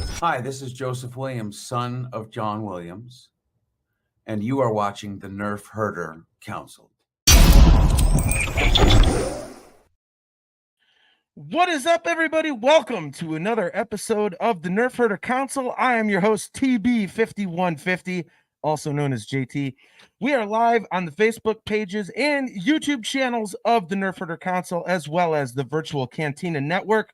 Hi, this is Joseph Williams, son of John Williams, and you are watching the Nerf Herder Council. What is up, everybody? Welcome to another episode of the Nerf Herder Council. I am your host, TB5150, also known as JT. We are live on the Facebook pages and YouTube channels of the Nerf Herder Council, as well as the Virtual Cantina Network.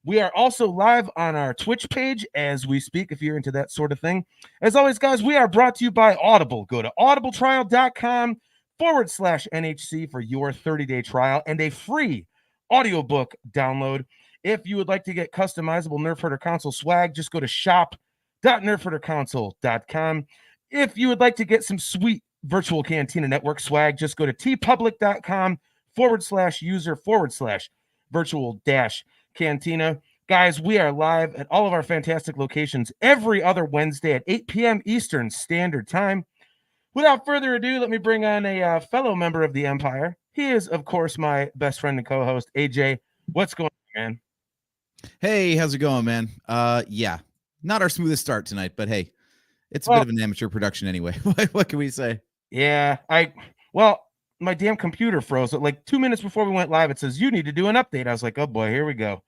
We are also live on our Twitch page as we speak, if you're into that sort of thing. As always, guys, we are brought to you by Audible. Go to audibletrial.com/NHC for your 30-day trial and a free audiobook download. If you would like to get customizable Nerf Herder Console swag, just go to shop.nerfherderconsole.com. If you would like to get some sweet Virtual Cantina Network swag, just go to tpublic.com/user/virtual-cantina. Guys, we are live at all of our fantastic locations every other Wednesday at 8 p.m. Eastern Standard Time. Without further ado, let me bring on a fellow member of the Empire. He is, of course, my best friend and co-host, AJ. What's going on, man? Hey, how's it going, man? Yeah, not our smoothest start tonight, but hey, it's a bit of an amateur production anyway. What can we say? Yeah, my damn computer froze. Like 2 minutes before we went live, it says, you need to do an update. I was like, oh boy, here we go.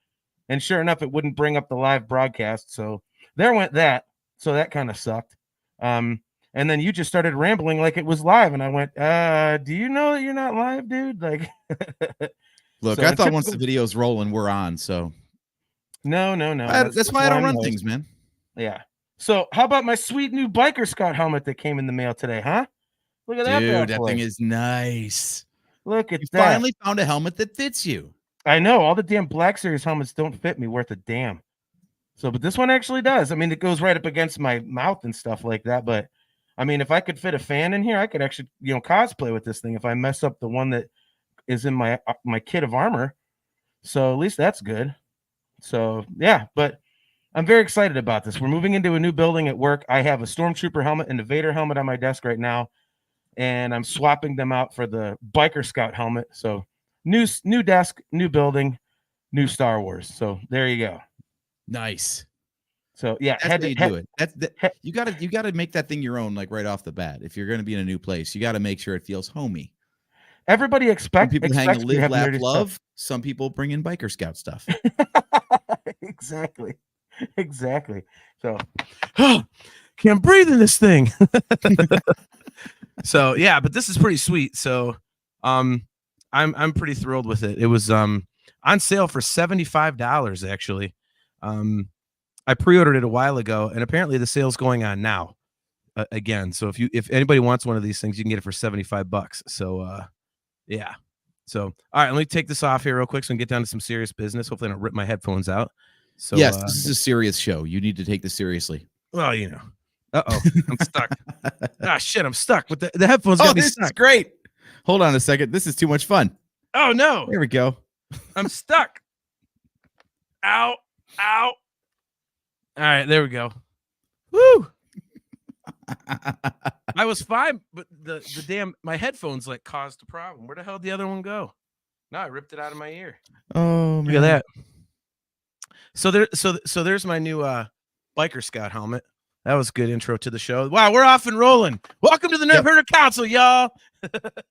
And sure enough, it wouldn't bring up the live broadcast. So there went that. So that kind of sucked. And then you just started rambling like it was live. And I went, do you know that you're not live, dude? Like, look, I thought once the video's rolling, we're on. So no. That's why I don't run things, man. Yeah. So how about my sweet new Biker Scout helmet that came in the mail today, huh? Look at that. Dude, that thing is nice. Look at that. You finally found a helmet that fits you. I know. All the damn Black Series helmets don't fit me worth a damn. So, but this one actually does. I mean, it goes right up against my mouth and stuff like that. But, I mean, if I could fit a fan in here, I could actually, cosplay with this thing if I mess up the one that is in my kit of armor. So at least that's good. So, yeah. But I'm very excited about this. We're moving into a new building at work. I have a Stormtrooper helmet and a Vader helmet on my desk right now. And I'm swapping them out for the Biker Scout helmet. So new desk, new building, new Star Wars. So there you go. Nice. So yeah, that's how you do it. You gotta make that thing your own, like right off the bat. If you're gonna be in a new place, you gotta make sure it feels homey. Everybody expects people hang a live, laugh, love. Stuff. Some people bring in Biker Scout stuff. Exactly. So can't breathe in this thing. So yeah, but this is pretty sweet. So I'm pretty thrilled with it. It was on sale for $75 actually. I pre-ordered it a while ago, and apparently the sale's going on now again. So if anybody wants one of these things, you can get it for $75. So yeah. So all right, let me take this off here real quick so I can get down to some serious business. Hopefully I don't rip my headphones out. So yes, this is a serious show. You need to take this seriously. Well, Uh-oh, I'm stuck. Shit, I'm stuck. But the headphones got me stuck. This is great. Hold on a second. This is too much fun. Oh, no. There we go. I'm stuck. Ow. All right, there we go. Woo. I was fine, but the damn, my headphones like caused a problem. Where the hell did the other one go? No, I ripped it out of my ear. Oh, look at that. So there's my new Biker Scout helmet. That was a good intro to the show. Wow, we're off and rolling. Welcome to the Nerf Herder Council, y'all.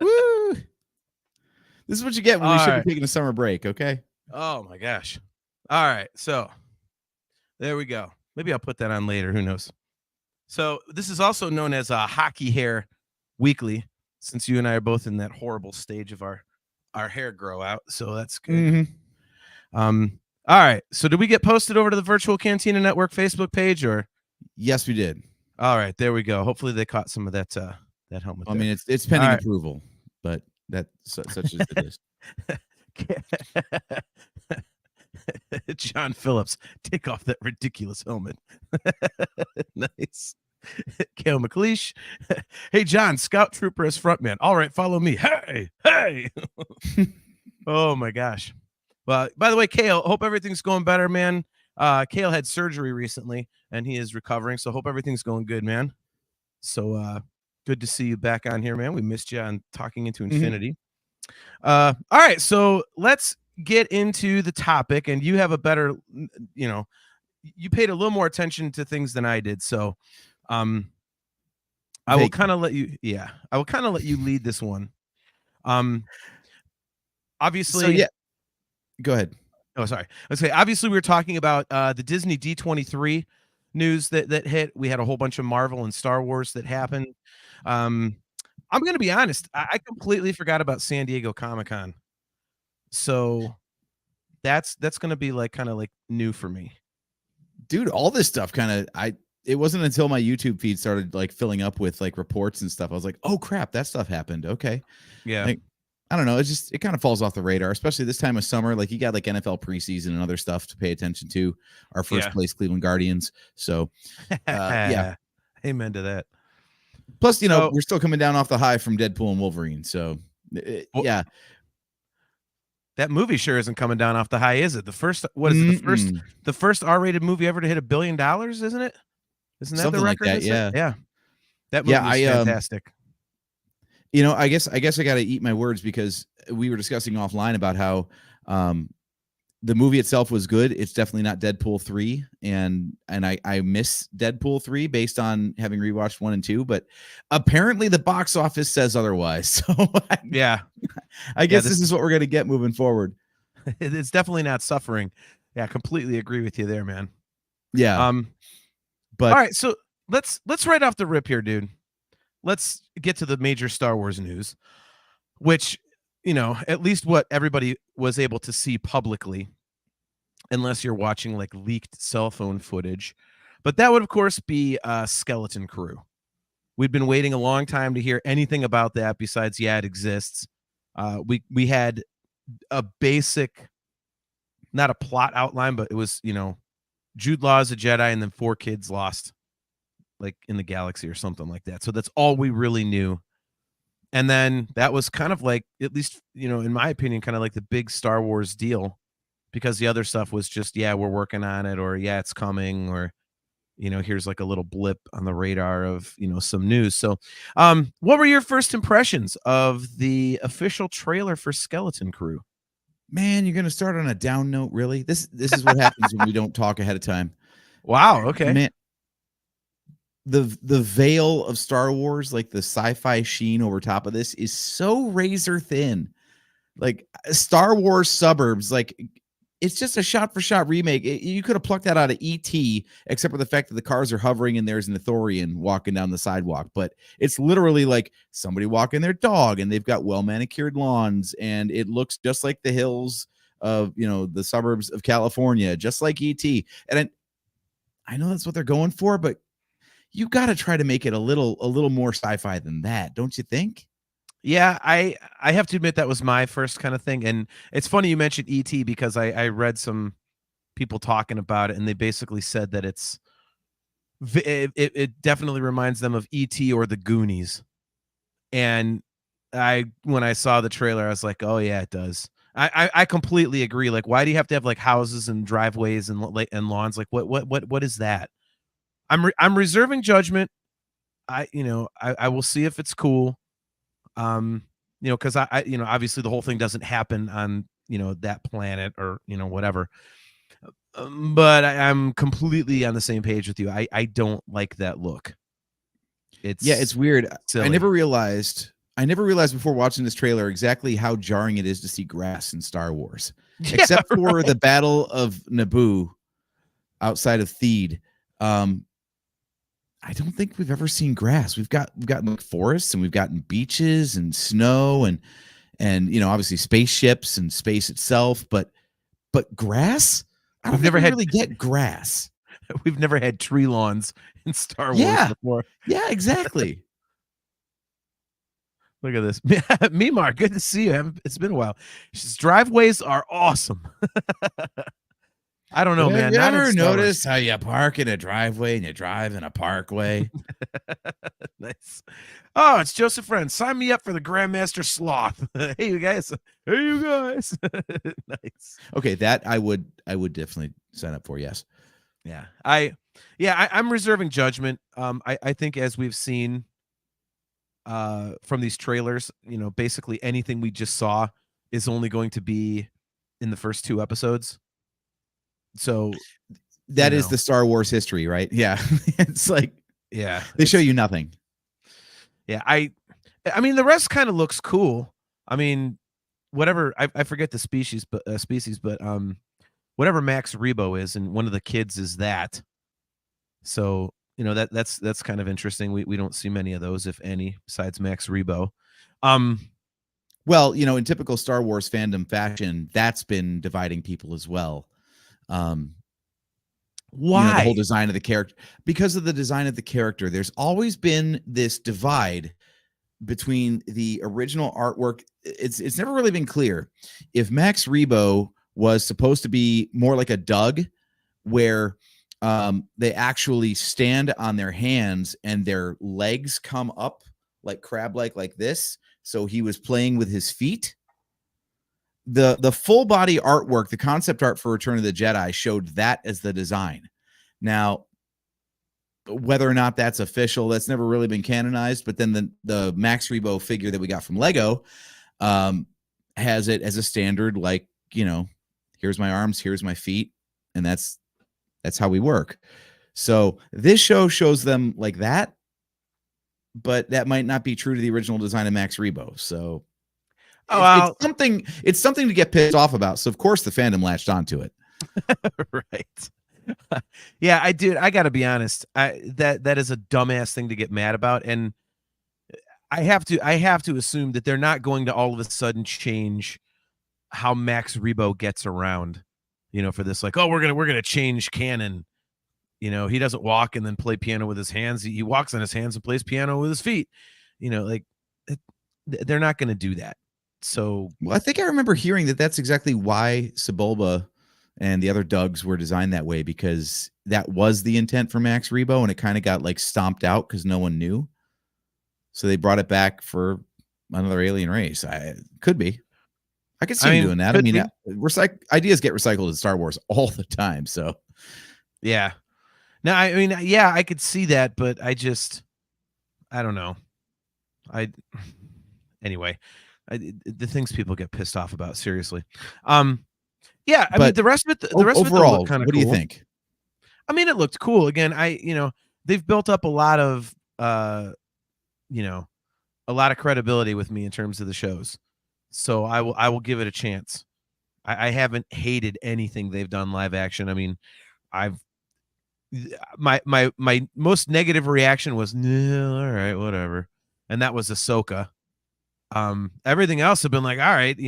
Woo! This is what you get when we should be taking a summer break, okay? Oh, my gosh. All right, so there we go. Maybe I'll put that on later. Who knows? So this is also known as a Hockey Hair Weekly, since you and I are both in that horrible stage of our hair grow out. So that's good. Mm-hmm. All right, so did we get posted over to the Virtual Cantina Network Facebook page or? Yes, we did. All right, there we go. Hopefully they caught some of that helmet. I mean, it's pending approval, but that's such as it is. John Phillips, take off that ridiculous helmet. Nice. Kale McLeish. Hey, John, Scout Trooper as frontman. All right, follow me. Hey. Oh, my gosh. Well, by the way, Kale, hope everything's going better, man. Kale had surgery recently, and he is recovering, so hope everything's going good, man. So good to see you back on here, man. We missed you on Talking Into Infinity. All right, so let's get into the topic, and you have a better, you paid a little more attention to things than I did, so I will kind of let you. Yeah, I will kind of let you lead this one. Obviously, So yeah, go ahead. Oh, sorry. Let's say obviously we were talking about the Disney D23 news that hit. We had a whole bunch of Marvel and Star Wars that happened. I'm gonna be honest. I completely forgot about San Diego Comic-Con. So that's gonna be like kind of like new for me. Dude, all this stuff it wasn't until my YouTube feed started like filling up with like reports and stuff. I was like, oh crap, that stuff happened. Okay. Yeah. Like, I don't know. It kind of falls off the radar, especially this time of summer. Like you got like NFL preseason and other stuff to pay attention to. Our first place Cleveland Guardians. So yeah. Amen to that. Plus, we're still coming down off the high from Deadpool and Wolverine. So yeah. That movie sure isn't coming down off the high, is it? The first, what is it? The first R-rated movie ever to hit $1 billion, isn't it? Isn't that something the record? Like that, yeah. Yeah. That movie is fantastic. I guess I got to eat my words because we were discussing offline about how the movie itself was good. It's definitely not Deadpool 3, and I miss Deadpool 3 based on having rewatched 1 and 2, but apparently the box office says otherwise. So yeah, I guess this is what we're going to get moving forward. It's definitely not suffering. Yeah, completely agree with you there, man. Yeah. But all right, so let's right off the rip here, dude. Let's get to the major Star Wars news, which, at least what everybody was able to see publicly, unless you're watching like leaked cell phone footage. But that would, of course, be Skeleton Crew. We'd been waiting a long time to hear anything about that besides, it exists. We had a basic, not a plot outline, but it was, Jude Law is a Jedi and then 4 kids lost like in the galaxy or something like that. So that's all we really knew. And then that was kind of like, at least, in my opinion, kind of like the big Star Wars deal, because the other stuff was just, we're working on it, or it's coming, or, here's like a little blip on the radar of, some news. So what were your first impressions of the official trailer for Skeleton Crew? Man, you're going to start on a down note, really? This is what happens when we don't talk ahead of time. Wow, okay. Man, the veil of Star Wars, like the sci-fi sheen over top of this, is so razor thin. Like Star Wars Suburbs, like it's just a shot-for-shot remake. You could have plucked that out of E.T., except for the fact that the cars are hovering and there's an Ithorian walking down the sidewalk. But it's literally like somebody walking their dog, and they've got well-manicured lawns, and it looks just like the hills of, the suburbs of California, just like E.T. And I know that's what they're going for, but you got to try to make it a little more sci-fi than that, don't you think? Yeah, I have to admit that was my first kind of thing. And it's funny you mentioned E.T. because I read some people talking about it, and they basically said that it definitely reminds them of E.T. or the Goonies. And when I saw the trailer, I was like, oh yeah, it does. I completely agree. Like, why do you have to have like houses and driveways and lawns? Like, what is that? I'm reserving judgment. I will see if it's cool. Because I obviously the whole thing doesn't happen on that planet or whatever. But I'm completely on the same page with you. I don't like that look. It's weird. Silly. I never realized before watching this trailer exactly how jarring it is to see grass in Star Wars, except for the Battle of Naboo outside of Theed. I don't think we've ever seen grass. We've gotten like forests, and we've gotten beaches and snow and obviously spaceships and space itself, but grass? We've never really get grass. We've never had tree lawns in Star Wars before. Yeah, exactly. Look at this. Mimar, good to see you. It's been a while. She says, driveways are awesome. I don't know, man. Have you ever noticed how you park in a driveway and you drive in a parkway? Nice. Oh, it's Joseph Friend. Sign me up for the Grandmaster Sloth. Hey, you guys. Nice. Okay, that I would definitely sign up for. Yes. Yeah. I'm reserving judgment. I think as we've seen from these trailers, basically anything we just saw is only going to be in the first 2 episodes. So That you is know. the Star Wars history, right? Yeah. It's like Yeah, they show you nothing. Yeah, I mean the rest kind of looks cool. I mean, whatever I forget the species, but whatever Max Rebo is, and one of the kids is that. So that's kind of interesting. We don't see many of those, if any, besides Max Rebo. Well, in typical Star Wars fandom fashion, that's been dividing people as well. Why? The whole design of the character, because of the design of the character, there's always been this divide between the original artwork. It's never really been clear if Max Rebo was supposed to be more like a Doug, where they actually stand on their hands and their legs come up like crab-like this. So he was playing with his feet. The full body artwork, the concept art for Return of the Jedi, showed that as the design. Now, whether or not that's official, that's never really been canonized. But then the Max Rebo figure that we got from Lego has it as a standard, like, here's my arms, here's my feet, and that's how we work. So this show shows them like that, but that might not be true to the original design of Max Rebo. So it's something to get pissed off about. So of course the fandom latched onto it. Right. Yeah, I gotta be honest. That is a dumbass thing to get mad about, and I have to assume that they're not going to all of a sudden change how Max Rebo gets around, for this. Like, oh, we're gonna change canon. He doesn't walk and then play piano with his hands. He walks on his hands and plays piano with his feet. They're not going to do that. So, well, I think I remember hearing that that's exactly why Sebulba and the other Dougs were designed that way, because that was the intent for Max Rebo, and it kind of got like stomped out because no one knew. So they brought it back for another alien race. Could be. I could see him doing that. I mean, ideas get recycled in Star Wars all the time. So, yeah. No, I mean, yeah, I could see that, but I don't know. Anyway, the things people get pissed off about, seriously. Yeah, I mean, the rest of it overall, kind of what do you think? I mean, it looked cool. Again, they've built up a lot of, a lot of credibility with me in terms of the shows. So I will give it a chance. I haven't hated anything they've done live action. I mean, my most negative reaction was, nah, all right, whatever. And that was Ahsoka. Everything else have been like, all right,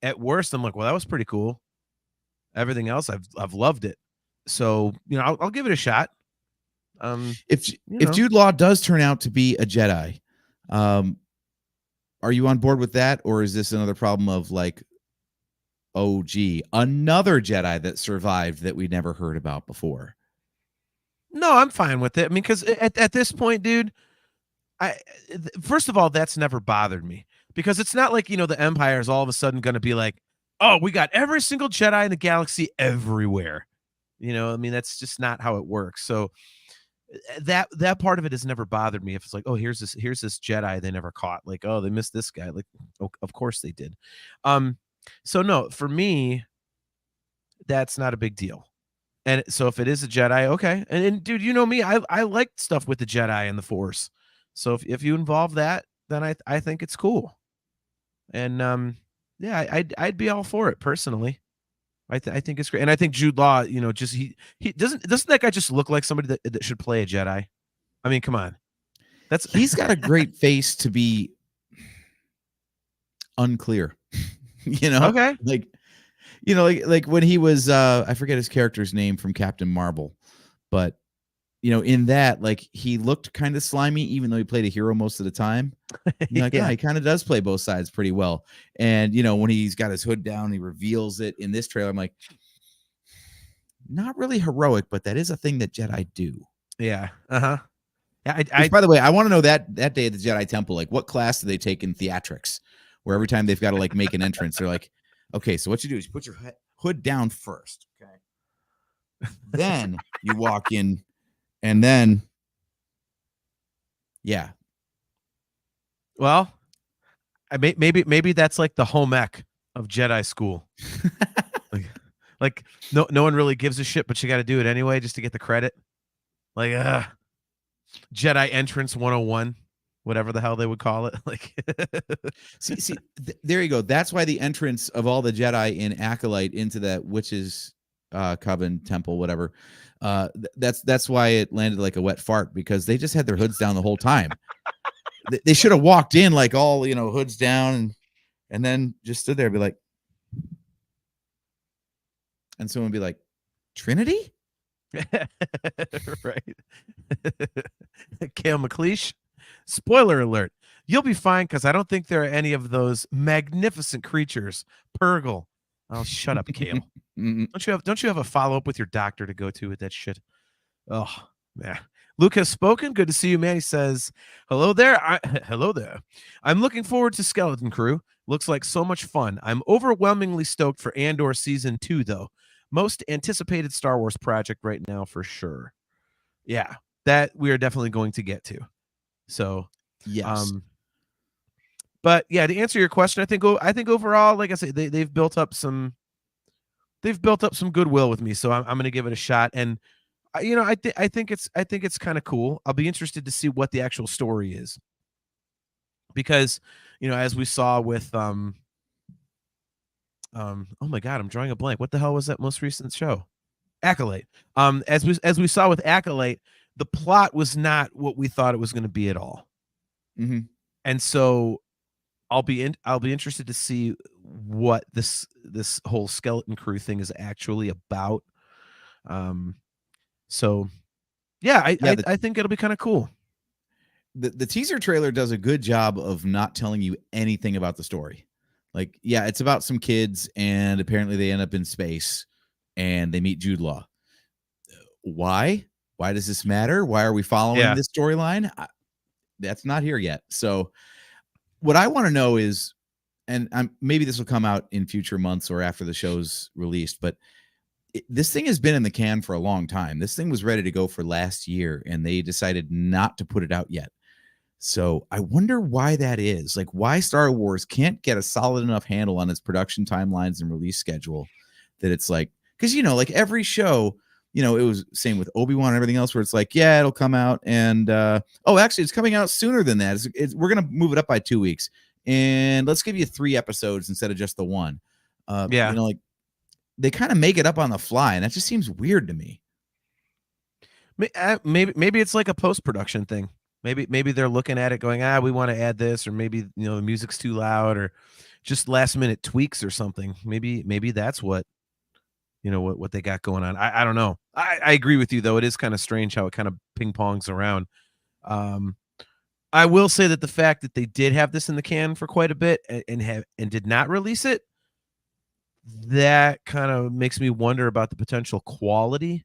at worst, I'm like, well, that was pretty cool. Everything else, I've loved it. So, I'll give it a shot. If Jude Law does turn out to be a Jedi, are you on board with that? Or is this another problem of like, oh, gee, another Jedi that survived that we never heard about before? No, I'm fine with it. I mean, because at this point, dude, first of all, that's never bothered me, because it's not like, the Empire is all of a sudden going to be like, oh, we got every single Jedi in the galaxy everywhere. I mean, that's just not how it works. So that part of it has never bothered me. If it's like, oh, here's this Jedi they never caught. Like, oh, they missed this guy. Like, oh, of course they did. So no, for me, that's not a big deal. And so if it is a Jedi, okay. And dude, you know me, I like stuff with the Jedi and the Force. So if you involve that, then I think it's cool. And yeah, I'd be all for it personally. I think it's great. And I think Jude Law, just he doesn't that guy just look like somebody that should play a Jedi? I mean, come on. He's got a great face to be unclear. Okay. Like when he was I forget his character's name from Captain Marvel, but in that, like, he looked kind of slimy, even though he played a hero most of the time. You're like, yeah, he kind of does play both sides pretty well. And when he's got his hood down, he reveals it in this trailer. I'm like, not really heroic, but that is a thing that Jedi do. Yeah. Uh-huh. Yeah. Which, by the way, I want to know that day at the Jedi Temple, like, what class do they take in theatrics, where every time they've got to like make an entrance, they're like, okay, so what you do is you put your hood down first, okay, then you walk in, and then, yeah. Well, maybe that's like the home ec of Jedi school. Like no one really gives a shit, but you got to do it anyway just to get the credit. Like Jedi Entrance 101, whatever the hell they would call it. Like see, there you go. That's why the entrance of all the Jedi in Acolyte into that witch's coven temple, whatever. That's why it landed like a wet fart, because they just had their hoods down the whole time. They should have walked in like all, hoods down and then just stood there and be like, and someone would be like, Trinity? Right. Kale McLeish. Spoiler alert. You'll be fine because I don't think there are any of those magnificent creatures. Purgle. Oh, shut up, Kale. Don't you have a follow-up with your doctor to go to with that shit? Oh, man. Luke has spoken. Good to see you, man. He says, hello there. Hello there. I'm looking forward to Skeleton Crew. Looks like so much fun. I'm overwhelmingly stoked for Andor Season 2, though. Most anticipated Star Wars project right now for sure. Yeah, that we are definitely going to get to. So, yes. But yeah, to answer your question, I think overall, like I say, they've built up some goodwill with me. So I'm going to give it a shot. And I think it's kind of cool. I'll be interested to see what the actual story is, because as we saw with oh my God, I'm drawing a blank. What the hell was that most recent show? Acolyte. As we saw with Acolyte, the plot was not what we thought it was going to be at all. Mm-hmm. And so I'll be interested to see what this whole Skeleton Crew thing is actually about. So yeah, I think it'll be kind of cool. The teaser trailer does a good job of not telling you anything about the story. Like, yeah, it's about some kids, and apparently they end up in space, and they meet Jude Law. Why? Why does this matter? Why are we following this storyline? That's not here yet. So what I want to know is, and maybe this will come out in future months or after the show's released, but this thing has been in the can for a long time. This thing was ready to go for last year, and they decided not to put it out yet. So I wonder why that is. Like, why Star Wars can't get a solid enough handle on its production timelines and release schedule that it's like, because, like every show, it was same with Obi-Wan and everything else, where it's like, yeah, it'll come out. And, actually, it's coming out sooner than that. We're going to move it up by 2 weeks. And let's give you 3 episodes instead of just the one. Like they kind of make it up on the fly. And that just seems weird to me. Maybe it's like a post-production thing. Maybe they're looking at it going, we want to add this, or maybe the music's too loud, or just last minute tweaks or something. Maybe that's what what they got going on. I don't know. I agree with you though. It is kind of strange how it kind of ping pongs around. I will say that the fact that they did have this in the can for quite a bit and did not release it, that kind of makes me wonder about the potential quality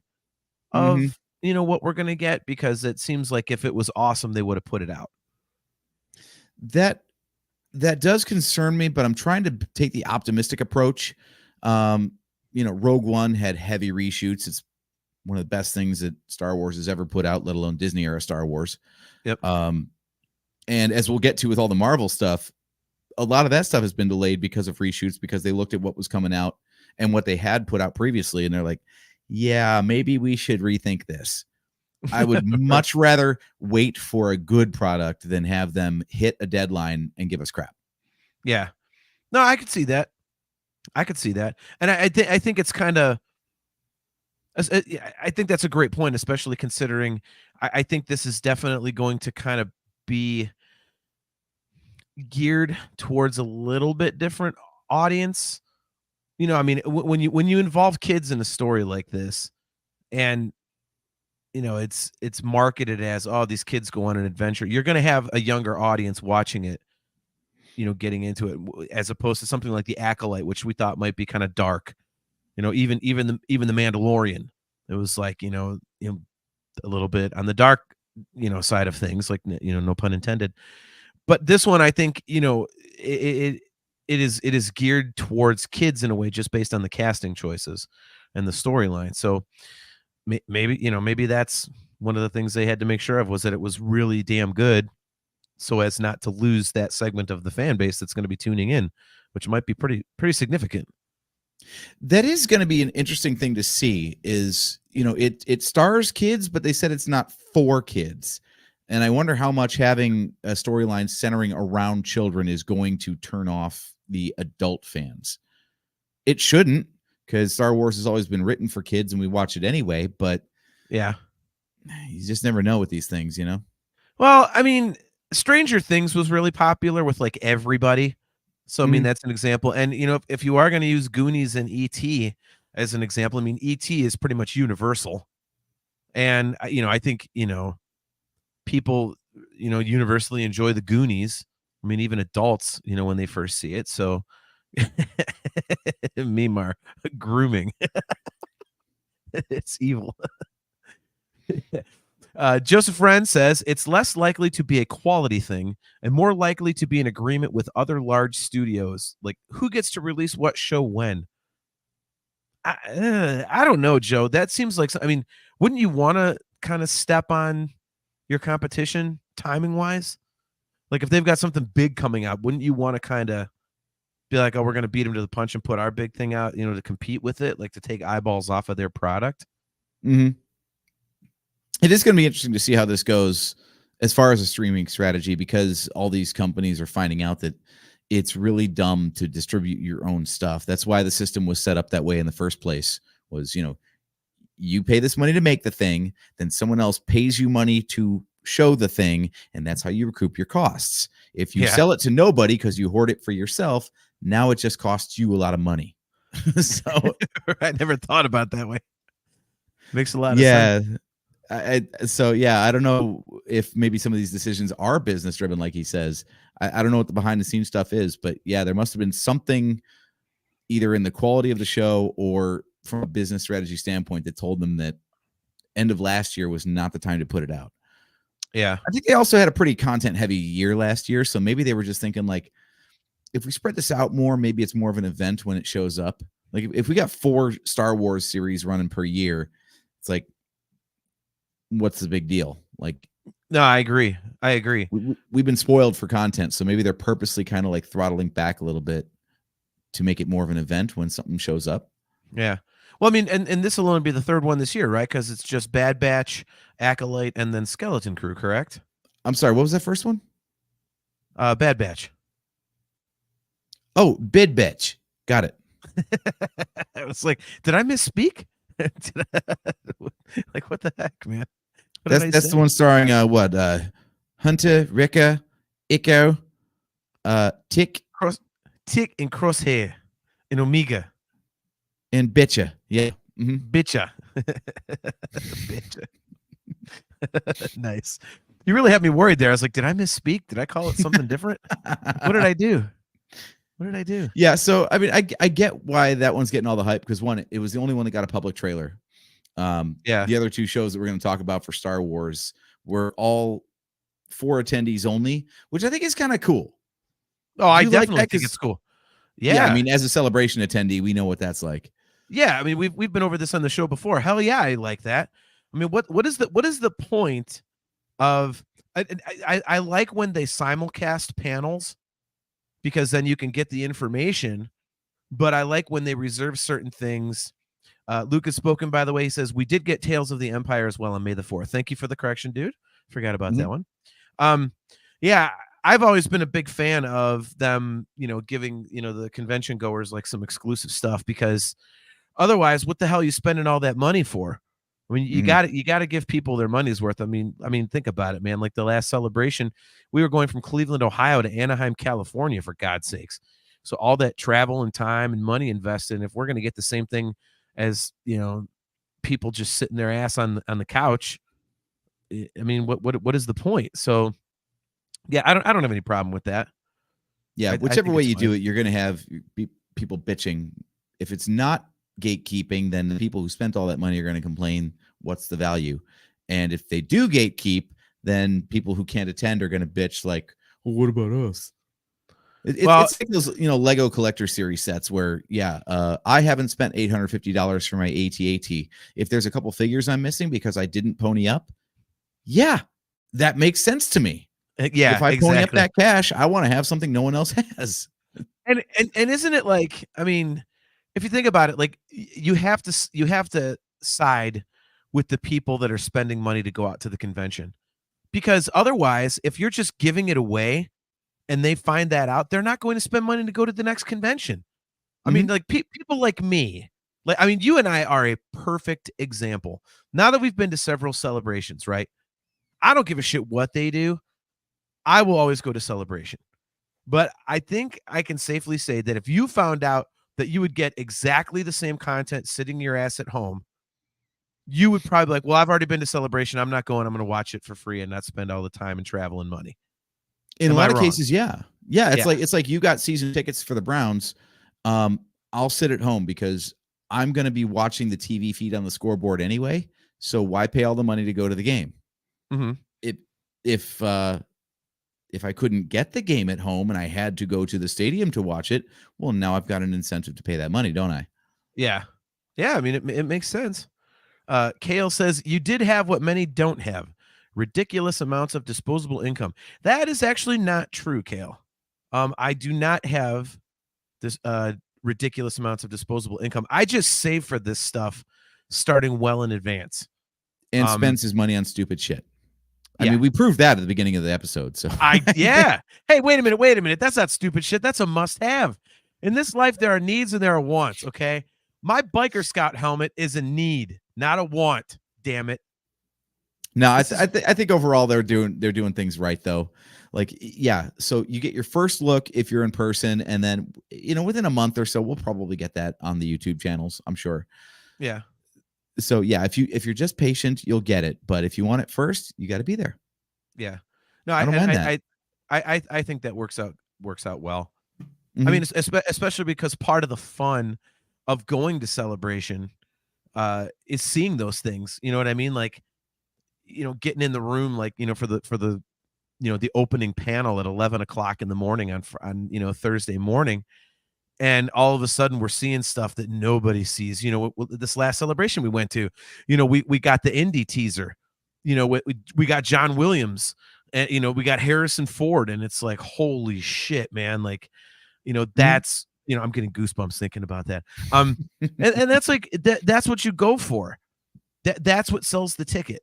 of what we're going to get, because it seems like if it was awesome, they would have put it out. That does concern me, but I'm trying to take the optimistic approach. Rogue One had heavy reshoots. It's one of the best things that Star Wars has ever put out, let alone Disney era Star Wars. Yep. And as we'll get to with all the Marvel stuff, a lot of that stuff has been delayed because of reshoots, because they looked at what was coming out and what they had put out previously, and they're like, yeah, maybe we should rethink this. I would much rather wait for a good product than have them hit a deadline and give us crap. Yeah. No, I could see that. And I think it's kind of, I think that's a great point, especially considering I think this is definitely going to kind of be geared towards a little bit different audience. When you involve kids in a story like this, and it's marketed as, these kids go on an adventure, you're going to have a younger audience watching it, getting into it, as opposed to something like the Acolyte, which we thought might be kind of dark. Even the Mandalorian, it was like a little bit on the dark side of things, like no pun intended. But this one, I think it is geared towards kids in a way, just based on the casting choices and the storyline. So maybe that's one of the things they had to make sure of, was that it was really damn good, so as not to lose that segment of the fan base that's going to be tuning in, which might be pretty significant. That is going to be an interesting thing to see. Is it stars kids, but they said it's not for kids, and I wonder how much having a storyline centering around children is going to turn off the adult fans. It shouldn't, because Star Wars has always been written for kids, and we watch it anyway. But Yeah. you just never know with these things, Well, I mean, Stranger Things was really popular with like everybody. So, I mean, that's an example. And, if you are going to use Goonies and E.T. as an example, I mean, E.T. is pretty much universal. And, I think, people, universally enjoy the Goonies. I mean, even adults, when they first see it. So, Mimar, grooming. It's evil. Joseph Wren says it's less likely to be a quality thing and more likely to be an agreement with other large studios. Like, who gets to release what show when? I don't know, Joe. That seems like, I mean, wouldn't you want to kind of step on your competition timing wise? Like, if they've got something big coming out, wouldn't you want to kind of be like, oh, we're going to beat them to the punch and put our big thing out, to compete with it, like to take eyeballs off of their product? Mm-hmm. It is going to be interesting to see how this goes as far as a streaming strategy, because all these companies are finding out that it's really dumb to distribute your own stuff. That's why the system was set up that way in the first place, was, you pay this money to make the thing, then someone else pays you money to show the thing, and that's how you recoup your costs. If you sell it to nobody because you hoard it for yourself, now it just costs you a lot of money. So I never thought about it that way. Makes a lot of sense. I don't know if maybe some of these decisions are business driven, like he says. I don't know what the behind the scenes stuff is, but yeah, there must have been something either in the quality of the show or from a business strategy standpoint that told them that end of last year was not the time to put it out. Yeah. I think they also had a pretty content heavy year last year. So maybe they were just thinking, like, if we spread this out more, maybe it's more of an event when it shows up. Like, if we got 4 Star Wars series running per year, it's like, what's the big deal? Like, no, I agree. We've been spoiled for content, so maybe they're purposely kind of like throttling back a little bit to make it more of an event when something shows up. Yeah. Well, I mean, and this will only be the 3rd one this year, right? Because it's just Bad Batch, Acolyte, and then Skeleton Crew, correct? I'm sorry, what was that first one? Bad Batch. Oh, Bid Bitch. Got it. I was like, did I misspeak? Like, what the heck, man? That's the one starring Hunter, Ricka, Echo, Tick, and Crosshair, and Omega, and Bitcha. Yeah, Bitcha. Bitcha. Nice. You really had me worried there. I was like, did I misspeak? Did I call it something different? What did I do? Yeah, so I mean, I get why that one's getting all the hype, because one, it was the only one that got a public trailer. The other 2 shows that we're going to talk about for Star Wars were all for attendees only, which I think is kind of cool. Oh, I definitely think it's cool. Yeah, I mean, as a celebration attendee, we know what that's like. Yeah, I mean, we've been over this on the show before. Hell yeah, I like that. I mean, what is the point of? I like when they simulcast panels, because then you can get the information. But I like when they reserve certain things. Luke has spoken, by the way. He says, we did get Tales of the Empire as well on May the 4th. Thank you for the correction, dude. Forgot about that one. Yeah, I've always been a big fan of them, giving, the convention goers like some exclusive stuff, because otherwise, what the hell are you spending all that money for? I mean, you got to give people their money's worth. I mean, think about it, man. Like the last celebration, we were going from Cleveland, Ohio to Anaheim, California, for God's sakes. So all that travel and time and money invested, and if we're going to get the same thing as, people just sitting their ass on the couch, I mean, what is the point? So yeah, I don't have any problem with that. Yeah, whichever way you do it, you're going to have people bitching. If it's not gatekeeping, then the people who spent all that money are going to complain, what's the value? And if they do gatekeep, then people who can't attend are going to bitch like, well, what about us? It's like those, Lego collector series sets where, I haven't spent $850 for my AT-AT. If there's a couple figures I'm missing because I didn't pony up, that makes sense to me. Yeah, if I pony up that cash, I want to have something no one else has. And isn't it like, I mean, if you think about it, like you have to side with the people that are spending money to go out to the convention, because otherwise, if you're just giving it away and they find that out, they're not going to spend money to go to the next convention. I mean, like people like me, like, I mean, you and I are a perfect example. Now that we've been to several celebrations, right? I don't give a shit what they do. I will always go to Celebration. But I think I can safely say that if you found out that you would get exactly the same content sitting your ass at home, you would probably be like, well, I've already been to Celebration. I'm not going. I'm going to watch it for free and not spend all the time and travel and money. In Am a I lot of wrong? cases, yeah. Yeah, Yeah. it's like you got season tickets for the Browns. I'll sit at home because I'm going to be watching the TV feed on the scoreboard anyway. So why pay all the money to go to the game? Mhm. If I couldn't get the game at home and I had to go to the stadium to watch it, well, now I've got an incentive to pay that money, don't I? Yeah. Yeah. I mean, it makes sense. Kale says, you did have what many don't have, ridiculous amounts of disposable income. That is actually not true, Kale. I do not have this ridiculous amounts of disposable income. I just save for this stuff starting well in advance. And spends his money on stupid shit. I Yeah. mean, we proved that at the beginning of the episode. So Yeah. Hey, wait a minute. That's not stupid shit. That's a must-have. In this life, there are needs and there are wants. Okay. My biker scout helmet is a need, not a want. Damn it. No, I think overall they're doing things right though. Like, yeah, so you get your first look if you're in person, and then within a month or so we'll probably get that on the YouTube channels, I'm sure. Yeah. So yeah, if you're just patient, you'll get it. But if you want it first, you got to be there. Yeah. No, I don't mind that. I think that works out well. Mhm. I mean, especially because part of the fun of going to Celebration is seeing those things. You know what I mean? Like, getting in the room, like, for the the opening panel at 11 o'clock in the morning on Thursday morning. And all of a sudden we're seeing stuff that nobody sees. This last Celebration we went to, we got the indie teaser, we got John Williams, and, we got Harrison Ford, and it's like, holy shit, man. Like, that's, I'm getting goosebumps thinking about that. And that's like, that's what you go for. That's what sells the ticket.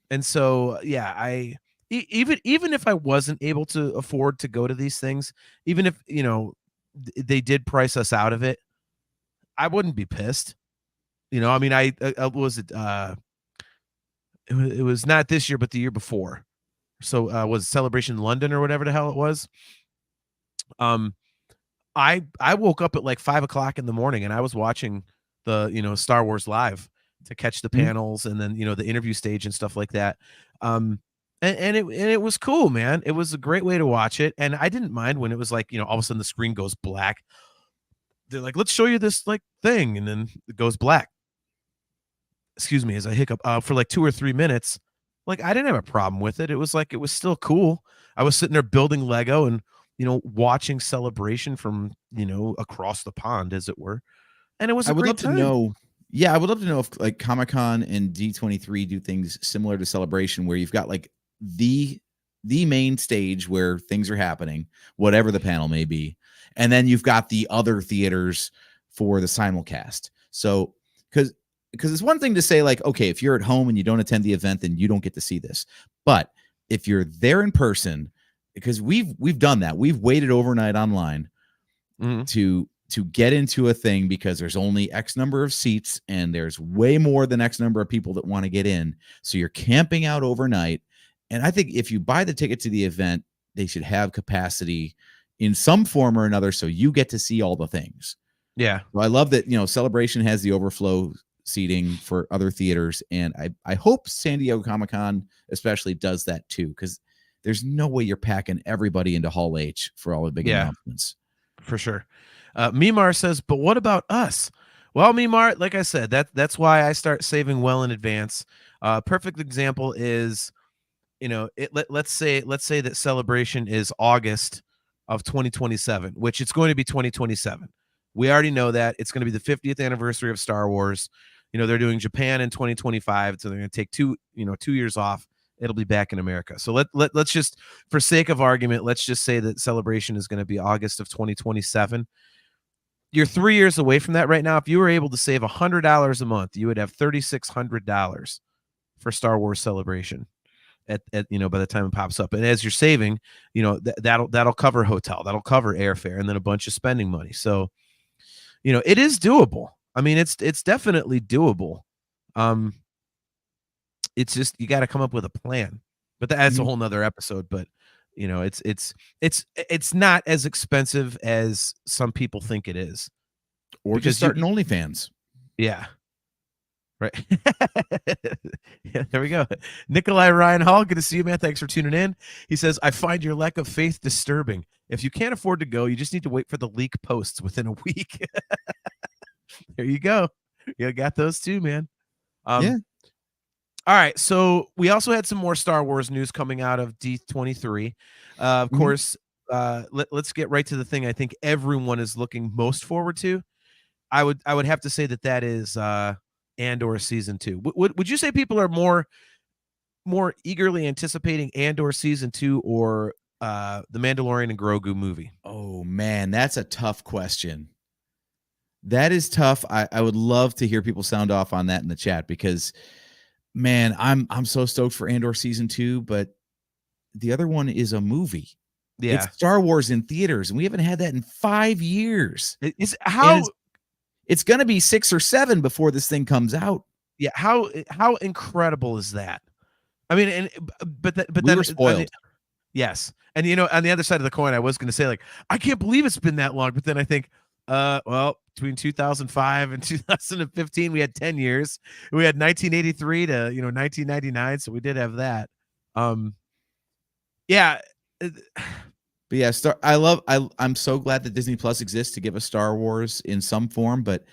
And so, yeah, even if I wasn't able to afford to go to these things, even if, they did price us out of it, I wouldn't be pissed. I mean, I was it was not this year, but the year before. So was Celebration London or whatever the hell it was. I woke up at like 5 o'clock in the morning and I was watching the Star Wars live to catch the panels and then the interview stage and stuff like that. And it was cool, man. It was a great way to watch it, and I didn't mind when it was like, all of a sudden the screen goes black. They're like, let's show you this like thing, and then it goes black. Excuse me as I hiccup for like 2 or 3 minutes. Like, I didn't have a problem with it. It was like, it was still cool. I was sitting there building Lego and watching Celebration from across the pond, as it were, and it was a great time. I would love to know if like Comic-Con and D23 do things similar to Celebration, where you've got like the main stage where things are happening, whatever the panel may be, and then you've got the other theaters for the simulcast. So because it's one thing to say like, okay, if you're at home and you don't attend the event, then you don't get to see this. But if you're there in person, because we've done that, we've waited overnight online to get into a thing because there's only X number of seats and there's way more than X number of people that want to get in. So you're camping out overnight. And I think if you buy the ticket to the event, they should have capacity in some form or another so you get to see all the things. Yeah. Well, I love that, Celebration has the overflow seating for other theaters. And I hope San Diego Comic-Con especially does that too, because there's no way you're packing everybody into Hall H for all the big announcements. For sure. Mimar says, but what about us? Well, Mimar, like I said, that's why I start saving well in advance. Perfect example is, let's say that Celebration is August of 2027, which it's going to be 2027. We already know that it's going to be the 50th anniversary of Star Wars. They're doing Japan in 2025, so they're going to take 2 years off. It'll be back in America. So let's just, for sake of argument, let's just say that Celebration is going to be August of 2027. You're 3 years away from that right now. If you were able to save $100 a month, you would have $3,600 for Star Wars Celebration at by the time it pops up. And as you're saving, that'll cover hotel, that'll cover airfare, and then a bunch of spending money. So, it is doable. I mean, it's definitely doable. It's just you got to come up with a plan. But that's a whole nother episode. But it's not as expensive as some people think it is. Or just start an OnlyFans. Yeah. Right. Yeah, there we go. Nikolai Ryan Hall, good to see you, man. Thanks for tuning in. He says, I find your lack of faith disturbing. If you can't afford to go, you just need to wait for the leak posts within a week. There you go. You got those too, man. Yeah. All right. So we also had some more Star Wars news coming out of D23. Of course, let's get right to the thing I think everyone is looking most forward to. I would have to say that is Andor season 2. Would you say people are more eagerly anticipating Andor season 2 or the Mandalorian and Grogu movie? Oh man, that's a tough question. That is tough. I would love to hear people sound off on that in the chat because, man, I'm so stoked for Andor season 2, but the other one is a movie. Yeah, it's Star Wars in theaters, and we haven't had that in 5 years. It's going to be 6 or 7 before this thing comes out. Yeah, how incredible is that? I mean, but we then were spoiled. Yes, and on the other side of the coin, I was going to say, like, I can't believe it's been that long, but then I think, well, between 2005 and 2015, we had 10 years. We had 1983 to 1999, so we did have that. Yeah. But yeah, I'm so glad that Disney Plus exists to give us Star Wars in some form, but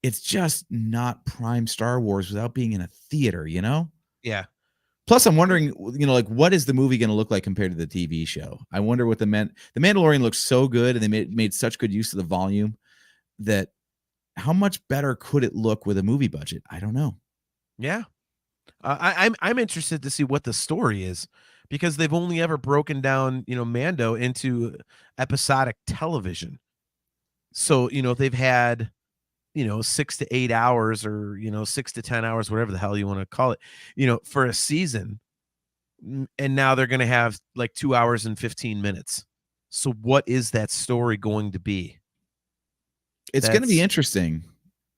it's just not prime Star Wars without being in a theater, Yeah. Plus, I'm wondering, like, what is the movie going to look like compared to the TV show? I wonder what the Mandalorian looks so good, and they made such good use of the volume that how much better could it look with a movie budget? I don't know. Yeah. I'm interested to see what the story is, because they've only ever broken down, Mando into episodic television. So, they've had, 6 to 8 hours or, 6 to 10 hours, whatever the hell you want to call it, for a season. And now they're going to have like 2 hours and 15 minutes. So what is that story going to be? It's going to be interesting.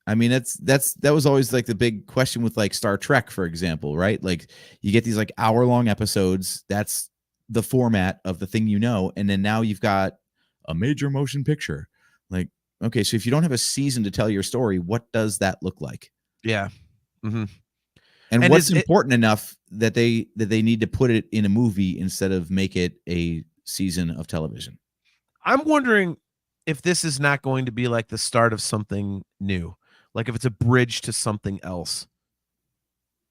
I mean, that was always like the big question with like Star Trek, for example, right? Like you get these like hour-long episodes. That's the format of the thing, and then now you've got a major motion picture. Like, okay, so if you don't have a season to tell your story, what does that look like? Yeah. Mm-hmm. And what's important enough that they need to put it in a movie instead of make it a season of television? I'm wondering if this is not going to be like the start of something new. Like if it's a bridge to something else.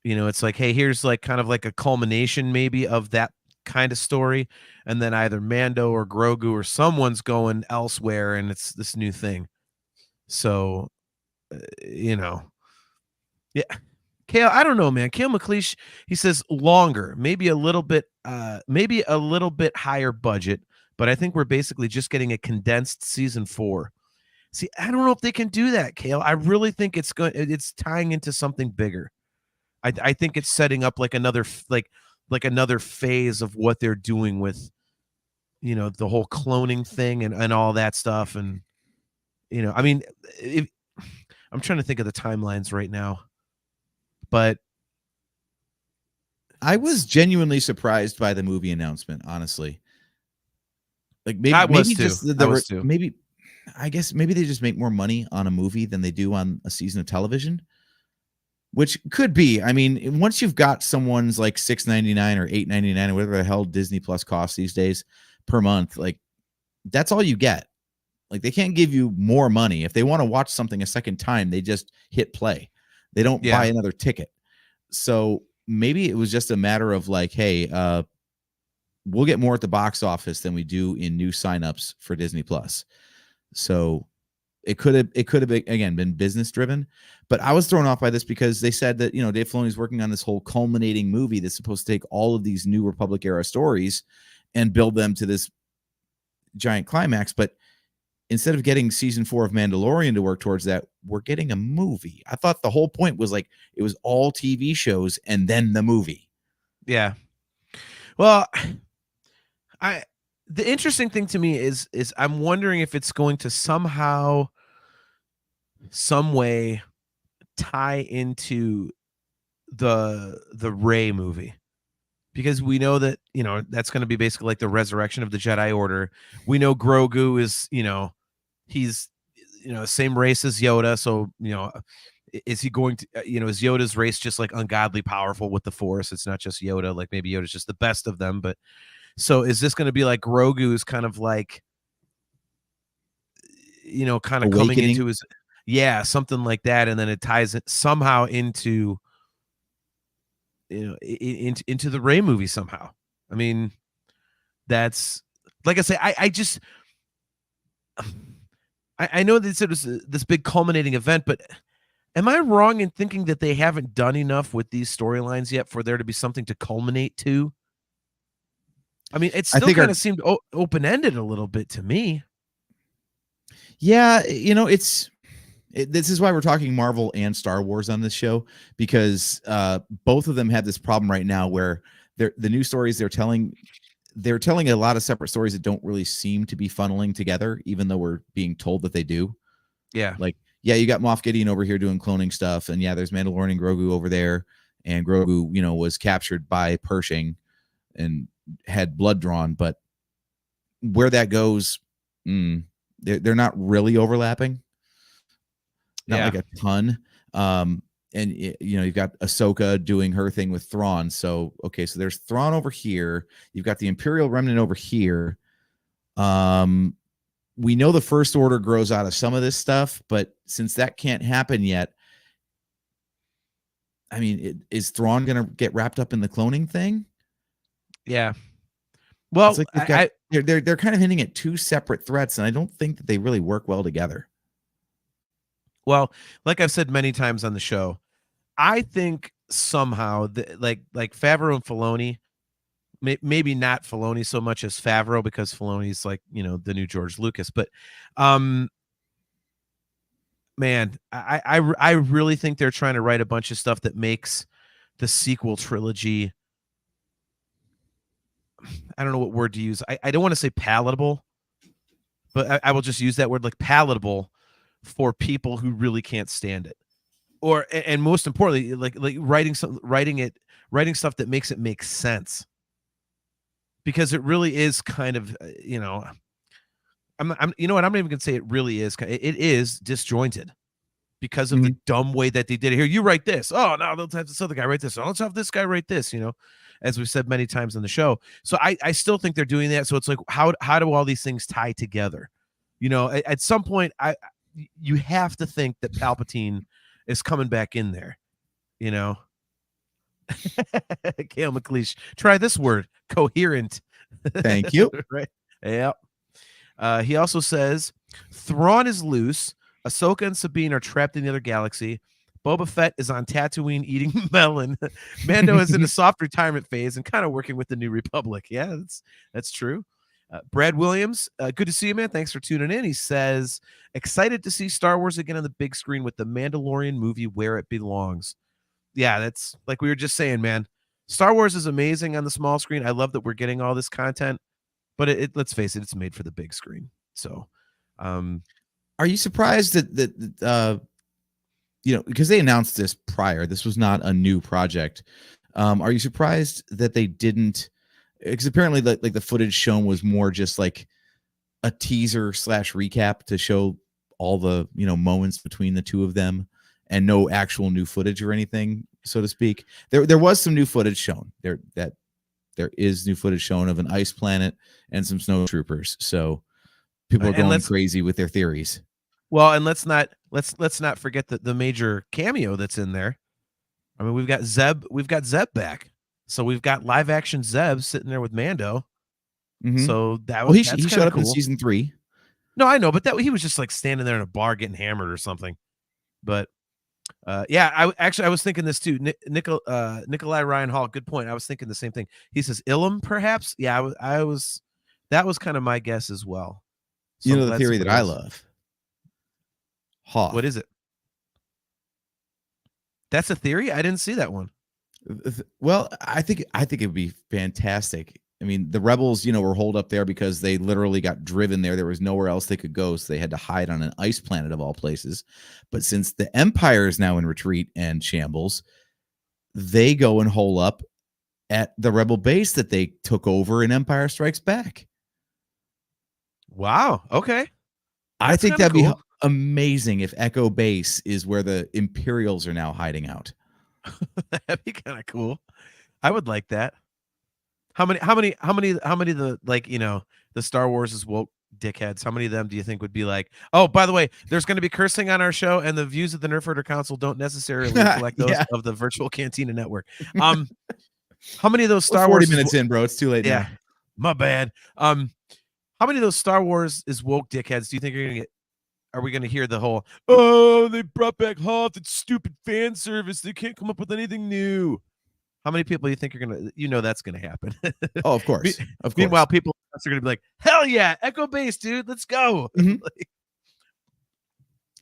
It's like, hey, here's like kind of like a culmination maybe of that kind of story. And then either Mando or Grogu or someone's going elsewhere and it's this new thing. So, yeah. Kale, I don't know, man. Kale McLeish, he says longer, maybe a little bit higher budget, but I think we're basically just getting a condensed season 4. See, I don't know if they can do that, Kale. I really think it's tying into something bigger. I think it's setting up like another another phase of what they're doing with, the whole cloning thing and all that stuff. And, I mean, I'm trying to think of the timelines right now, but I was genuinely surprised by the movie announcement, honestly. Like maybe I guess maybe they just make more money on a movie than they do on a season of television, which could be. I mean, once you've got someone's like $6.99 or $8.99 or whatever the hell Disney Plus costs these days per month, like that's all you get. Like they can't give you more money. If they want to watch something a second time, they just hit play. They don't buy another ticket. So maybe it was just a matter of like, hey, we'll get more at the box office than we do in new signups for Disney Plus. So it could have been business driven, but I was thrown off by this because they said that, Dave Filoni's working on this whole culminating movie that's supposed to take all of these New Republic era stories and build them to this giant climax. But instead of getting season 4 of Mandalorian to work towards that, we're getting a movie. I thought the whole point was like it was all TV shows and then the movie. Yeah. Well, the interesting thing to me is I'm wondering if it's going to somehow, some way tie into the Rey movie, because we know that, you know, that's going to be basically like the resurrection of the Jedi Order. We know Grogu is, you know, he's, you know, same race as Yoda. So, you know, is he going to, you know, is Yoda's race just like ungodly powerful with the Force? It's not just Yoda. Like maybe Yoda's just the best of them. But so is this going to be like Grogu's kind of like, you know, kind of coming into his, yeah, something like that. And then it ties it somehow into, you know, into the Rey movie somehow. I mean, that's, like I say, I know that it was this big culminating event, but am I wrong in thinking that they haven't done enough with these storylines yet for there to be something to culminate to? I mean, it still kind of seemed open-ended a little bit to me. Yeah, you know, this is why we're talking Marvel and Star Wars on this show, because both of them have this problem right now where the new stories they're telling a lot of separate stories that don't really seem to be funneling together, even though we're being told that they do. Yeah. Like, yeah, you got Moff Gideon over here doing cloning stuff, and yeah, there's Mandalorian Grogu over there, and Grogu, you know, was captured by Pershing and had blood drawn, but where that goes, they're not really overlapping. Not like a ton. And you know, you've got Ahsoka doing her thing with Thrawn. So okay, so there's Thrawn over here. You've got the Imperial Remnant over here. We know the First Order grows out of some of this stuff, but since that can't happen yet, I mean, is Thrawn going to get wrapped up in the cloning thing? Yeah. Well, like they're kind of hinting at two separate threats, and I don't think that they really work well together. Well, like I've said many times on the show, I think somehow like Favreau and Filoni, maybe not Filoni so much as Favreau, because Filoni's like, you know, the new George Lucas, but man, I really think they're trying to write a bunch of stuff that makes the sequel trilogy, I don't know what word to use. I don't want to say palatable, but I will just use that word, like palatable, for people who really can't stand it, or and most importantly, like writing stuff that makes it make sense, because it really is kind of, you know, I'm you know what, I'm not even gonna say it really is. It is disjointed because of the dumb way that they did it. Here, you write this. Oh no, let's have this other guy write this. Oh, let's have this guy write this. You know, as we've said many times on the show. So I still think they're doing that. So it's like, how do all these things tie together? You know, at some point, you have to think that Palpatine is coming back in there, you know. Kale McLeish, try this word, coherent. Thank you. Right. Yep. He also says Thrawn is loose. Ahsoka and Sabine are trapped in the other galaxy. Boba Fett is on Tatooine eating melon. Mando is in a soft retirement phase and kind of working with the New Republic. Yeah, that's true. Brad Williams, good to see you, man. Thanks for tuning in. He says, excited to see Star Wars again on the big screen with the Mandalorian movie where it belongs. Yeah, that's like we were just saying, man. Star Wars is amazing on the small screen. I love that we're getting all this content, but let's face it, it's made for the big screen. So, are you surprised that you know, because they announced this prior, this was not a new project. Are you surprised that they didn't? Because apparently, like the footage shown was more just like a teaser / recap to show all the, you know, moments between the two of them, and no actual new footage or anything, so to speak. There was some new footage shown. There is new footage shown of an ice planet and some snowtroopers. So people are going crazy with their theories. Well, and let's not forget the major cameo that's in there. I mean, we've got Zeb back. So we've got live action Zeb sitting there with Mando. So that was, he showed up in season 3. No, I know, but he was just like standing there in a bar getting hammered or something. But yeah, I was thinking this too. Nikolai Ryan Hall, good point. I was thinking the same thing. He says Ilum, perhaps. Yeah, that was kind of my guess as well. You I'm know the glad theory that somebody I else- love? Hoth. What is it? That's a theory? I didn't see that one. Well, I think it would be fantastic. I mean, the rebels, were holed up there because they literally got driven there. There was nowhere else they could go, so they had to hide on an ice planet of all places. But since the Empire is now in retreat and shambles, they go and hole up at the rebel base that they took over in Empire Strikes Back. Wow. Okay. I That's think kinda that'd cool. be amazing if Echo Base is where the Imperials are now hiding out. That'd be kind of cool. I would like that. How many of the the Star Wars is woke dickheads? How many of them do you think would be like, oh, by the way, there's going to be cursing on our show, and the views of the Nerf Herder Council don't necessarily reflect those Yeah. of the Virtual Cantina Network. How many of those We're Star 40 Wars minutes in, bro. It's too late yeah, now. my bad. How many of those Star Wars is woke dickheads do you think are gonna get? Are we gonna hear the whole? Oh, they brought back Hoth. It's stupid fan service. They can't come up with anything new. How many people do you think are gonna? That's gonna happen. Oh, of course. Of course. Meanwhile, people are gonna be like, "Hell yeah, Echo Base, dude, let's go." Mhm.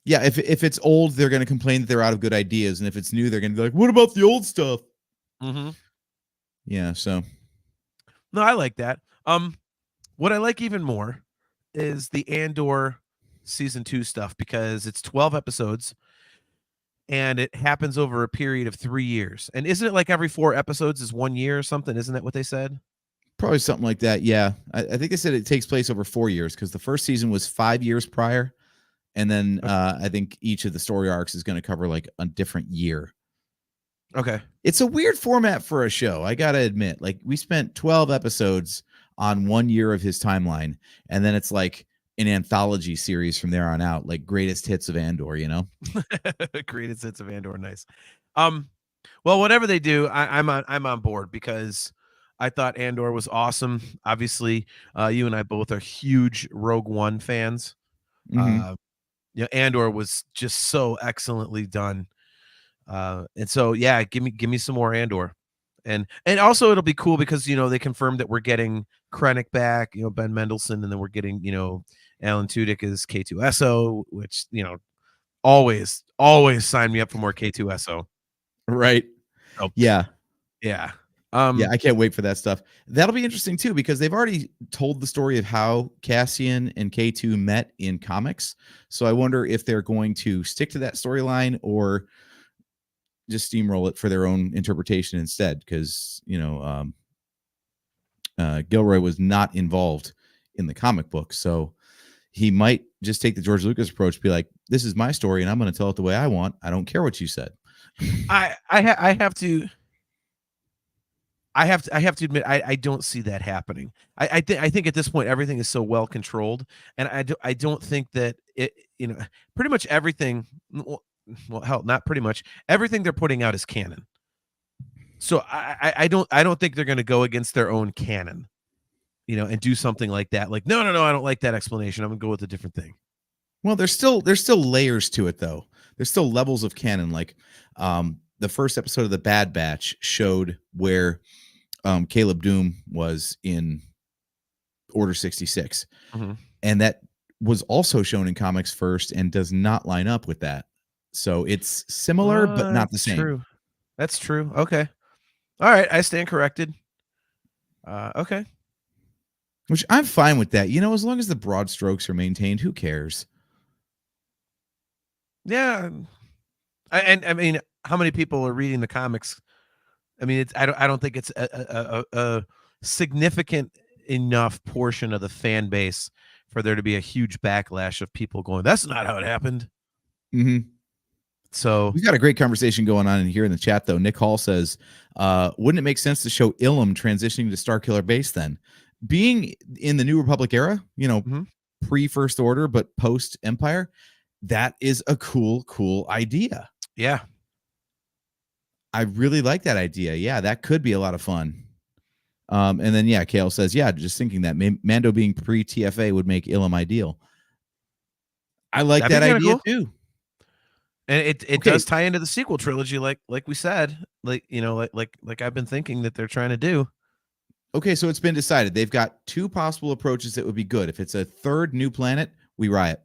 Yeah, if it's old, they're going to complain that they're out of good ideas, and if it's new, they're going to be like, "What about the old stuff?" Mm-hmm. Yeah, so No, I like that. What I like even more is the Andor season 2 stuff because it's 12 episodes and it happens over a period of 3 years. And isn't it like every 4 episodes is 1 year or something? Isn't that what they said? probably something like that. Yeah, I think they said it takes place over 4 years because the first season was 5 years prior, and then I think each of the story arcs is going to cover like a different year. Okay. It's a weird format for a show, I gotta admit. Like, we spent 12 episodes on 1 year of his timeline, and then it's like an anthology series from there on out, like greatest hits of Andor, Greatest hits of Andor, nice. Well, whatever they do, I'm on board because I thought Andor was awesome. Obviously, you and I both are huge Rogue One fans. Mhm. Andor was just so excellently done. And so yeah, give me some more Andor. And also it'll be cool because they confirmed that we're getting Krennic back, Ben Mendelsohn, and then we're getting, Alan Tudyk as K2SO, which, always sign me up for more K2SO. Right. Oh, Yeah. yeah. Yeah, I can't wait for that stuff. That'll be interesting too, because they've already told the story of how Cassian and K2 met in comics. So I wonder if they're going to stick to that storyline or just steamroll it for their own interpretation instead. Because Gilroy was not involved in the comic book, so he might just take the George Lucas approach, be like, "This is my story, and I'm going to tell it the way I want. I don't care what you said." I have to admit I don't see that happening. I think at this point everything is so well controlled, and I don't think that it pretty much everything. Well, hell, not pretty much everything they're putting out is canon. So I don't think they're going to go against their own canon, and do something like that. Like no, I don't like that explanation. I'm gonna go with a different thing. Well, there's still layers to it, though. There's still levels of canon. Like the first episode of the Bad Batch showed where Caleb Doom was in Order 66, and that was also shown in comics first and does not line up with that. So it's similar, but not the same. True. That's true. Okay. All right. I stand corrected. Okay. Which I'm fine with that. As long as the broad strokes are maintained, who cares? Yeah. I mean, how many people are reading the comics? I mean, I don't think it's a significant enough portion of the fan base for there to be a huge backlash of people going, "That's not how it happened." Mm-hmm. So we've got a great conversation going on in here in the chat, though. Nick Hall says, wouldn't it make sense to show Ilum transitioning to Starkiller Base then? Being in the New Republic era, pre-First Order, but post-Empire, that is a cool idea. Yeah. I really like that idea. Yeah, that could be a lot of fun. And then, yeah, Kale says, yeah, just thinking that Mando being pre-TFA would make Ilum ideal. I like that idea, cool, too. And it does tie into the sequel trilogy, like we said, like I've been thinking that they're trying to do. Okay, so it's been decided. They've got two possible approaches that would be good. If it's a third new planet, we riot.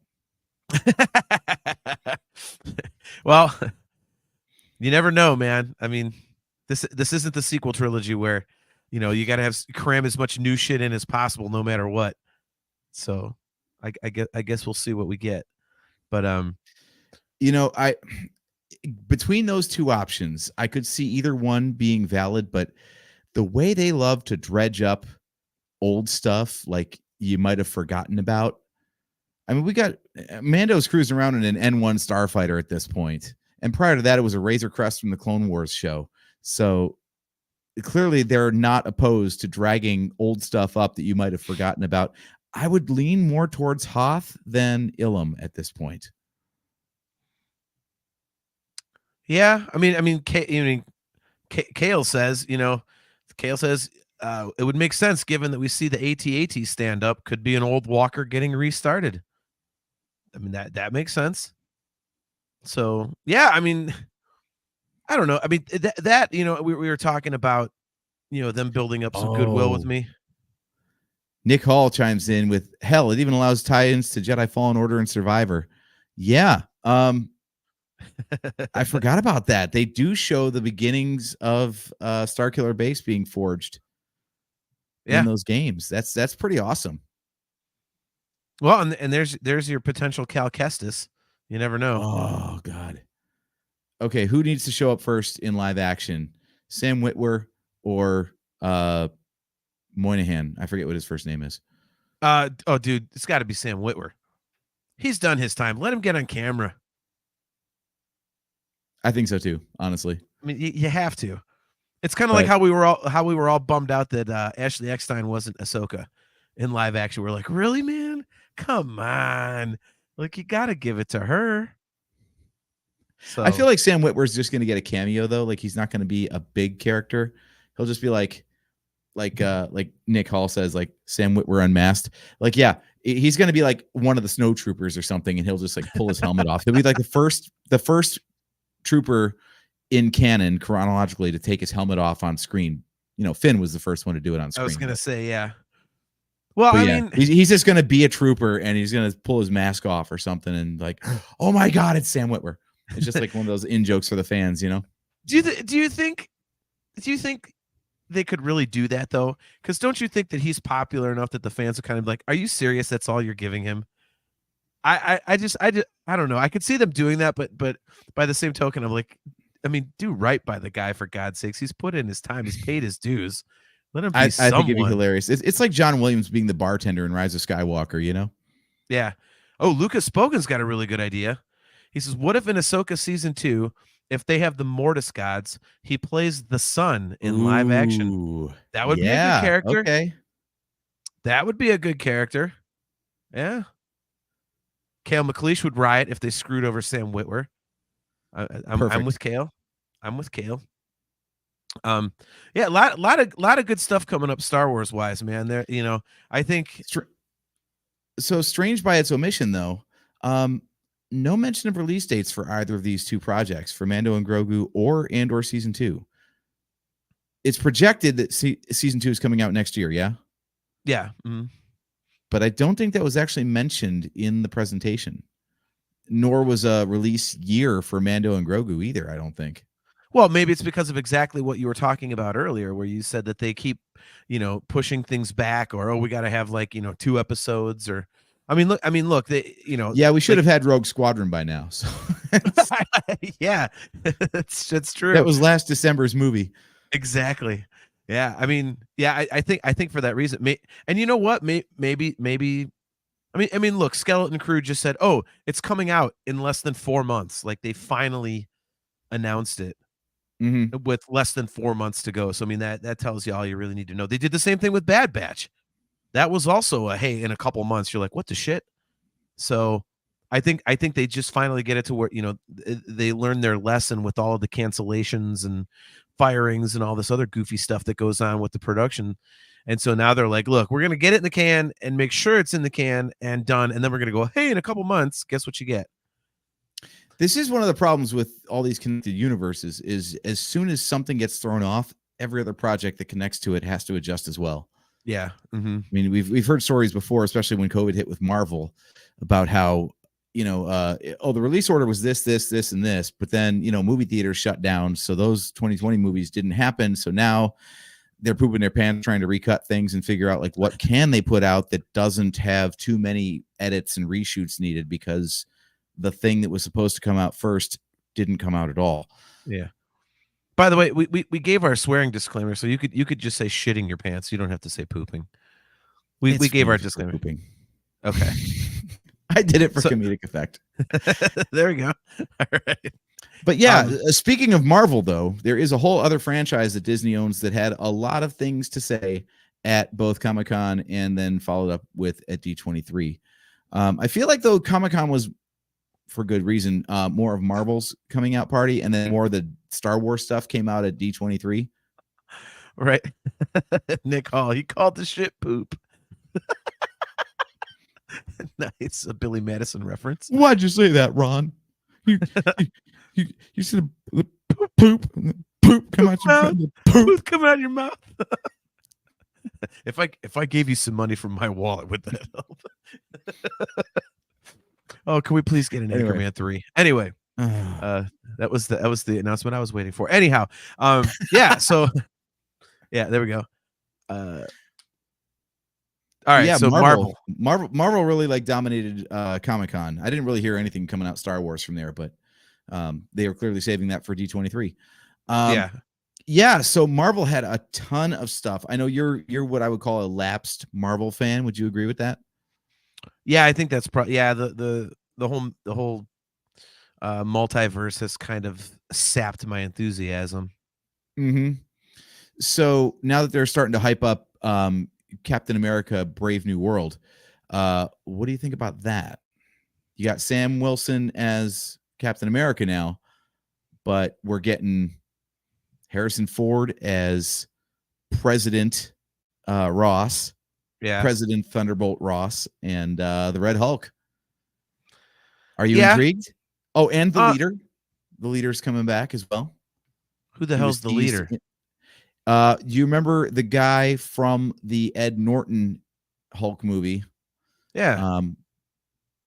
Well, you never know, man. I mean, this isn't the sequel trilogy where, you got to cram as much new shit in as possible, no matter what. So, I guess we'll see what we get. But I between those two options, I could see either one being valid, but the way they love to dredge up old stuff, like you might have forgotten about. I mean, we got Mando's cruising around in an N1 starfighter at this point. And prior to that, it was a Razor Crest from the Clone Wars show. So clearly they're not opposed to dragging old stuff up that you might have forgotten about. I would lean more towards Hoth than Ilum at this point. yeah, Kale says, it would make sense given that we see the AT-AT stand up could be an old walker getting restarted. I mean, that makes sense. So, yeah, I mean, I don't know. I mean, we were talking about, them building up some goodwill with me. Nick Hall chimes in with, hell, it even allows tie-ins to Jedi Fallen Order and Survivor. Yeah. I forgot about that. They do show the beginnings of Starkiller Base being forged in those games. That's pretty awesome. Well, and there's your potential Cal Kestis. You never know. Oh God. Okay, who needs to show up first in live action? Sam Witwer or Moynihan? I forget what his first name is. Dude, it's got to be Sam Witwer. He's done his time. Let him get on camera. I think so too, honestly. I mean, you have to. It's kind of like how we were all bummed out that Ashley Eckstein wasn't Ahsoka in live action. We're like, really, man? Come on. Like, you got to give it to her. So I feel like Sam Witwer's just going to get a cameo though. Like he's not going to be a big character. He'll just be like Nick Hall says, like Sam Witwer unmasked. Like, yeah, he's going to be like one of the snowtroopers or something, and he'll just like pull his helmet off. He'll be like the first trooper in canon chronologically to take his helmet off on screen. Finn was the first one to do it on screen. I was going to say, yeah. Well, I mean, he's just going to be a trooper and he's going to pull his mask off or something. And like, oh my God, it's Sam Witwer. It's just like one of those in jokes for the fans, Do you think they could really do that though? Because don't you think that he's popular enough that the fans are kind of like, are you serious? That's all you're giving him? I don't know. I could see them doing that, but by the same token, I'm like, I mean, do right by the guy for God's sakes. He's put in his time. He's paid his dues. Let him be someone. I think it'd be hilarious. It's like John Williams being the bartender in Rise of Skywalker, Yeah. Oh, Lucas Spogan's got a really good idea. He says, what if in Ahsoka season 2, if they have the Mortis gods, he plays the sun in live action? That would be a good character. Okay. That would be a good character. Yeah. Cale McLeish would riot if they screwed over Sam Witwer. I'm with Cale. Yeah, a lot of good stuff coming up Star Wars wise, man. There, I think so. Strange by its omission, though. No mention of release dates for either of these two projects, for Mando and Grogu or Andor season 2. It's projected that season 2 is coming out next year. Yeah. Yeah. Mm-hmm. But I don't think that was actually mentioned in the presentation, nor was a release year for Mando and Grogu either, I don't think. Well, maybe it's because of exactly what you were talking about earlier, where you said that they keep, pushing things back, or, we got to have 2 episodes, or, look, they, Yeah, we should have had Rogue Squadron by now. So yeah, that's true. That was last December's movie. Exactly. Yeah, I think for that reason, and you know what, maybe, look, Skeleton Crew just said, oh, it's coming out in less than 4 months. Like they finally announced it with less than 4 months to go. So that tells you all you really need to know. They did the same thing with Bad Batch. That was also hey, in a couple months, you're like, what the shit? So I think they just finally get it to where they learn their lesson with all of the cancellations and firings and all this other goofy stuff that goes on with the production. And so now they're like, look, we're going to get it in the can and make sure it's in the can and done. And then we're going to go, hey, in a couple months, guess what you get? This is one of the problems with all these connected universes is as soon as something gets thrown off, every other project that connects to it has to adjust as well. Yeah. Mm-hmm. I mean, we've heard stories before, especially when COVID hit with Marvel, about how, you know, the release order was this, and this, but then, you know, movie theaters shut down. So those 2020 movies didn't happen. So now they're pooping their pants trying to recut things and figure out like what can they put out that doesn't have too many edits and reshoots needed, because the thing that was supposed to come out first didn't come out at all. Yeah. By the way, we gave our swearing disclaimer, so you could just say shitting your pants. You don't have to say pooping. We gave our disclaimer. Pooping. Okay. I did it for comedic effect. There we go. All right. But yeah, speaking of Marvel, though, there is a whole other franchise that Disney owns that had a lot of things to say at both Comic-Con and then followed up with at D23. I feel like, though, Comic-Con was, for good reason, more of Marvel's coming out party, and then more of the Star Wars stuff came out at D23. Right. Nick Hall, he called the shit poop. Nice. A Billy Madison reference. Why'd you say that, Ron? You said the poop come out your mouth. Poop come out your mouth. If I gave you some money from my wallet, would that help? Oh, can we please get an Anchorman 3? Anyway, that was the announcement I was waiting for. Anyhow, yeah. So, yeah, there we go. All right, yeah, so Marvel really like dominated Comic-Con. I didn't really hear anything coming out Star Wars from there, but they were clearly saving that for D23. Yeah. So Marvel had a ton of stuff. I know you're what I would call a lapsed Marvel fan. Would you agree with that? Yeah, I think that's probably the whole multiverse has kind of sapped my enthusiasm. Mm-hmm. So now that they're starting to hype up Captain America: Brave New World, what do you think about that? You got Sam Wilson as Captain America now, but we're getting Harrison Ford as President Ross, President Thunderbolt Ross, and the Red Hulk. Are you intrigued? Oh, and the leader. The leader's coming back as well. Who the hell's the leader? Do you remember the guy from the Ed Norton Hulk movie? Yeah.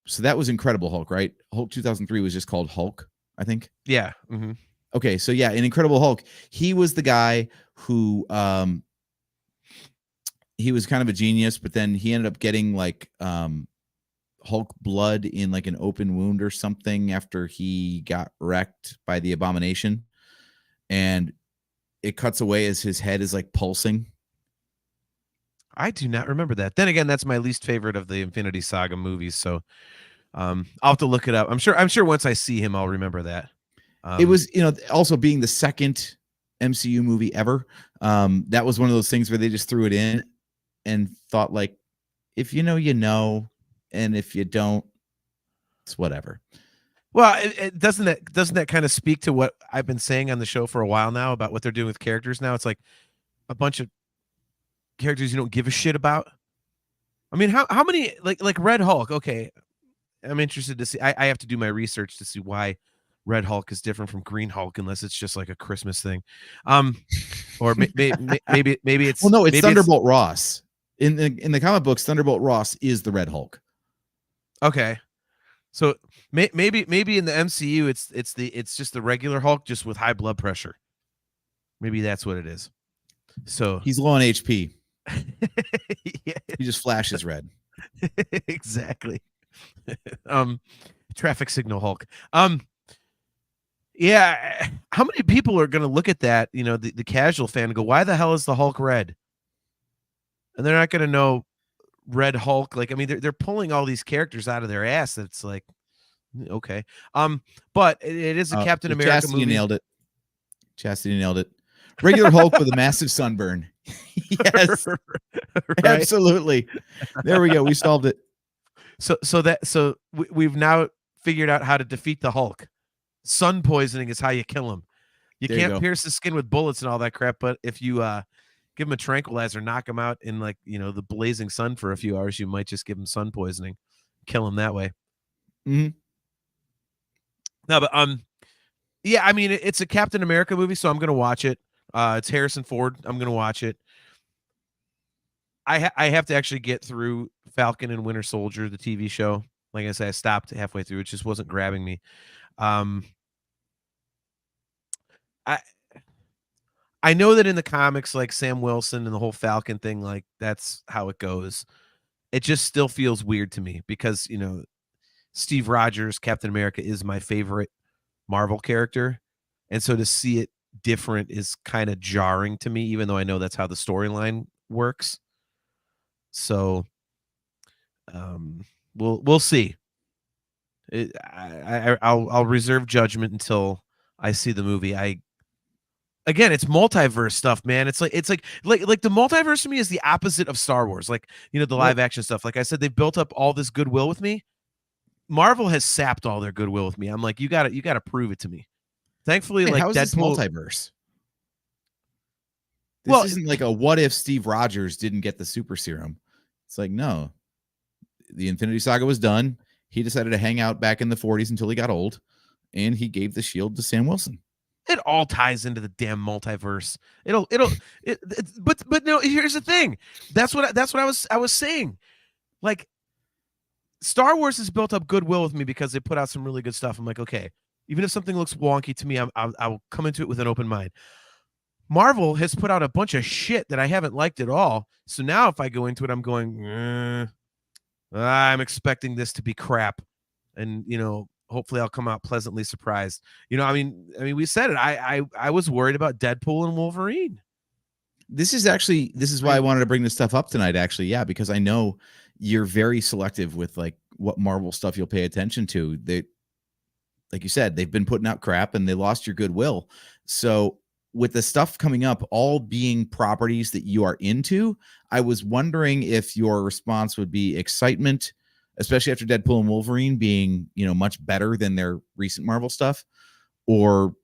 So that was Incredible Hulk, right? Hulk 2003 was just called Hulk, I think. Yeah. Mm-hmm. Okay, so yeah, in Incredible Hulk, he was the guy who he was kind of a genius, but then he ended up getting like Hulk blood in like an open wound or something after he got wrecked by the Abomination, and it cuts away as his head is like pulsing. I do not remember that. Then again, that's my least favorite of the Infinity Saga movies, so I'll have to look it up. I'm sure once I see him, I'll remember that. It was, also being the second MCU movie ever. That was one of those things where they just threw it in and thought, like, if you know, and if you don't, it's whatever. Well, doesn't that kind of speak to what I've been saying on the show for a while now about what they're doing with characters now? It's like a bunch of characters you don't give a shit about. I mean, how many like Red Hulk? Okay, I'm interested to see. I have to do my research to see why Red Hulk is different from Green Hulk, unless it's just like a Christmas thing, or maybe it's well, no, it's Thunderbolt Ross in the comic books. Thunderbolt Ross is the Red Hulk. Okay, so maybe in the MCU it's just the regular Hulk, just with high blood pressure. Maybe that's what it is. So he's low on HP. Yeah. He just flashes red. Exactly. Traffic signal Hulk. Yeah, how many people are going to look at that, the casual fan, and go, why the hell is the Hulk red? And they're not going to know Red Hulk. Like, I mean, they're pulling all these characters out of their ass. That's like, okay. But it is a Captain America movie. Chastity nailed it. Regular Hulk with a massive sunburn. Yes, right? Absolutely. There we go. We solved it. So we've now figured out how to defeat the Hulk. Sun poisoning is how you kill him. You can't pierce the skin with bullets and all that crap, but if you give him a tranquilizer, knock him out in the blazing sun for a few hours, you might just give him sun poisoning, kill him that way. Mm-hmm. No, but yeah, I mean, it's a Captain America movie, so I'm gonna watch it. It's Harrison Ford. I'm gonna watch it. I have to actually get through Falcon and Winter Soldier, the TV show. Like I said, I stopped halfway through. It just wasn't grabbing me. I know that in the comics, like Sam Wilson and the whole Falcon thing, like that's how it goes. It just still feels weird to me because, you know, Steve Rogers, Captain America, is my favorite Marvel character. And so to see it different is kind of jarring to me, even though I know that's how the storyline works. So we'll see. I'll reserve judgment until I see the movie. Again, it's multiverse stuff, man. It's like the multiverse to me is the opposite of Star Wars. Like, you know, the live action stuff. Like I said, they've built up all this goodwill with me. Marvel has sapped all their goodwill with me. I'm like, you gotta prove it to me. Thankfully, Hey, like how is this Deadpool multiverse. This Well, isn't like a what if Steve Rogers didn't get the super serum. It's like, no, the Infinity Saga was done. He decided to hang out back in the 40s until he got old, and he gave the shield to Sam Wilson. it all ties into the damn multiverse. But no, here's the thing. That's what I was saying. Like, Star Wars has built up goodwill with me because they put out some really good stuff. I'm like, okay, even if something looks wonky to me, I'll come into it with an open mind. Marvel has put out a bunch of shit that I haven't liked at all. So now if I go into it, I'm going, I'm expecting this to be crap. And, you know, hopefully I'll come out pleasantly surprised. You know, I mean, we said it. I was worried about Deadpool and Wolverine. This is why I wanted to bring this stuff up tonight, actually. Yeah, because I know you're very selective with like what Marvel stuff you'll pay attention to. They, like you said, they've been putting out crap and they lost your goodwill. So with the stuff coming up, all being properties that you are into, I was wondering if your response would be excitement, especially after Deadpool and Wolverine being, you know, much better than their recent Marvel stuff, or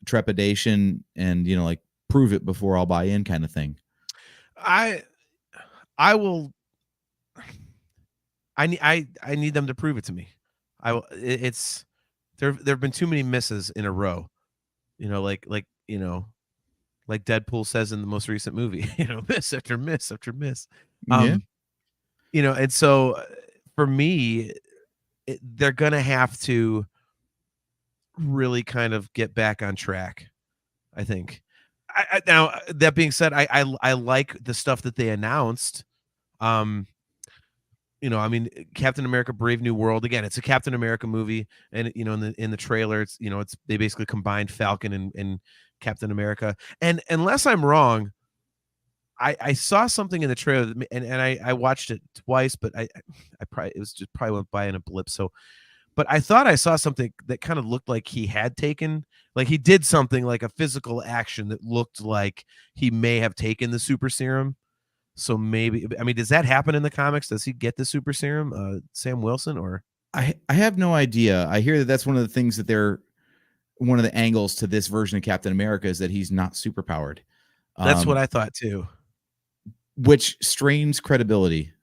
trepidation and, you know, like prove it before I'll buy in kind of thing. I need them to prove it to me. There have been too many misses in a row. You know, like Deadpool says in the most recent movie, you know, miss after miss after miss. Yeah. You know, and so for me, they're gonna have to really kind of get back on track, I think. Now that being said, I like the stuff that they announced. You know, I mean, Captain America: Brave New World. Again, it's a Captain America movie, and you know, in the trailer, it's, you know, they basically combined Falcon and Captain America. And unless I'm wrong, I saw something in the trailer, and I watched it twice, but I probably, it was just probably went by in a blip. So, but I thought I saw something that kind of looked like he had taken, like he did something like a physical action that looked like he may have taken the super serum. So maybe, I mean, does that happen in the comics? Does he get the super serum, Sam Wilson, or? I have no idea. I hear that that's one of the things that one of the angles to this version of Captain America is that he's not superpowered. That's what I thought too. Which strains credibility.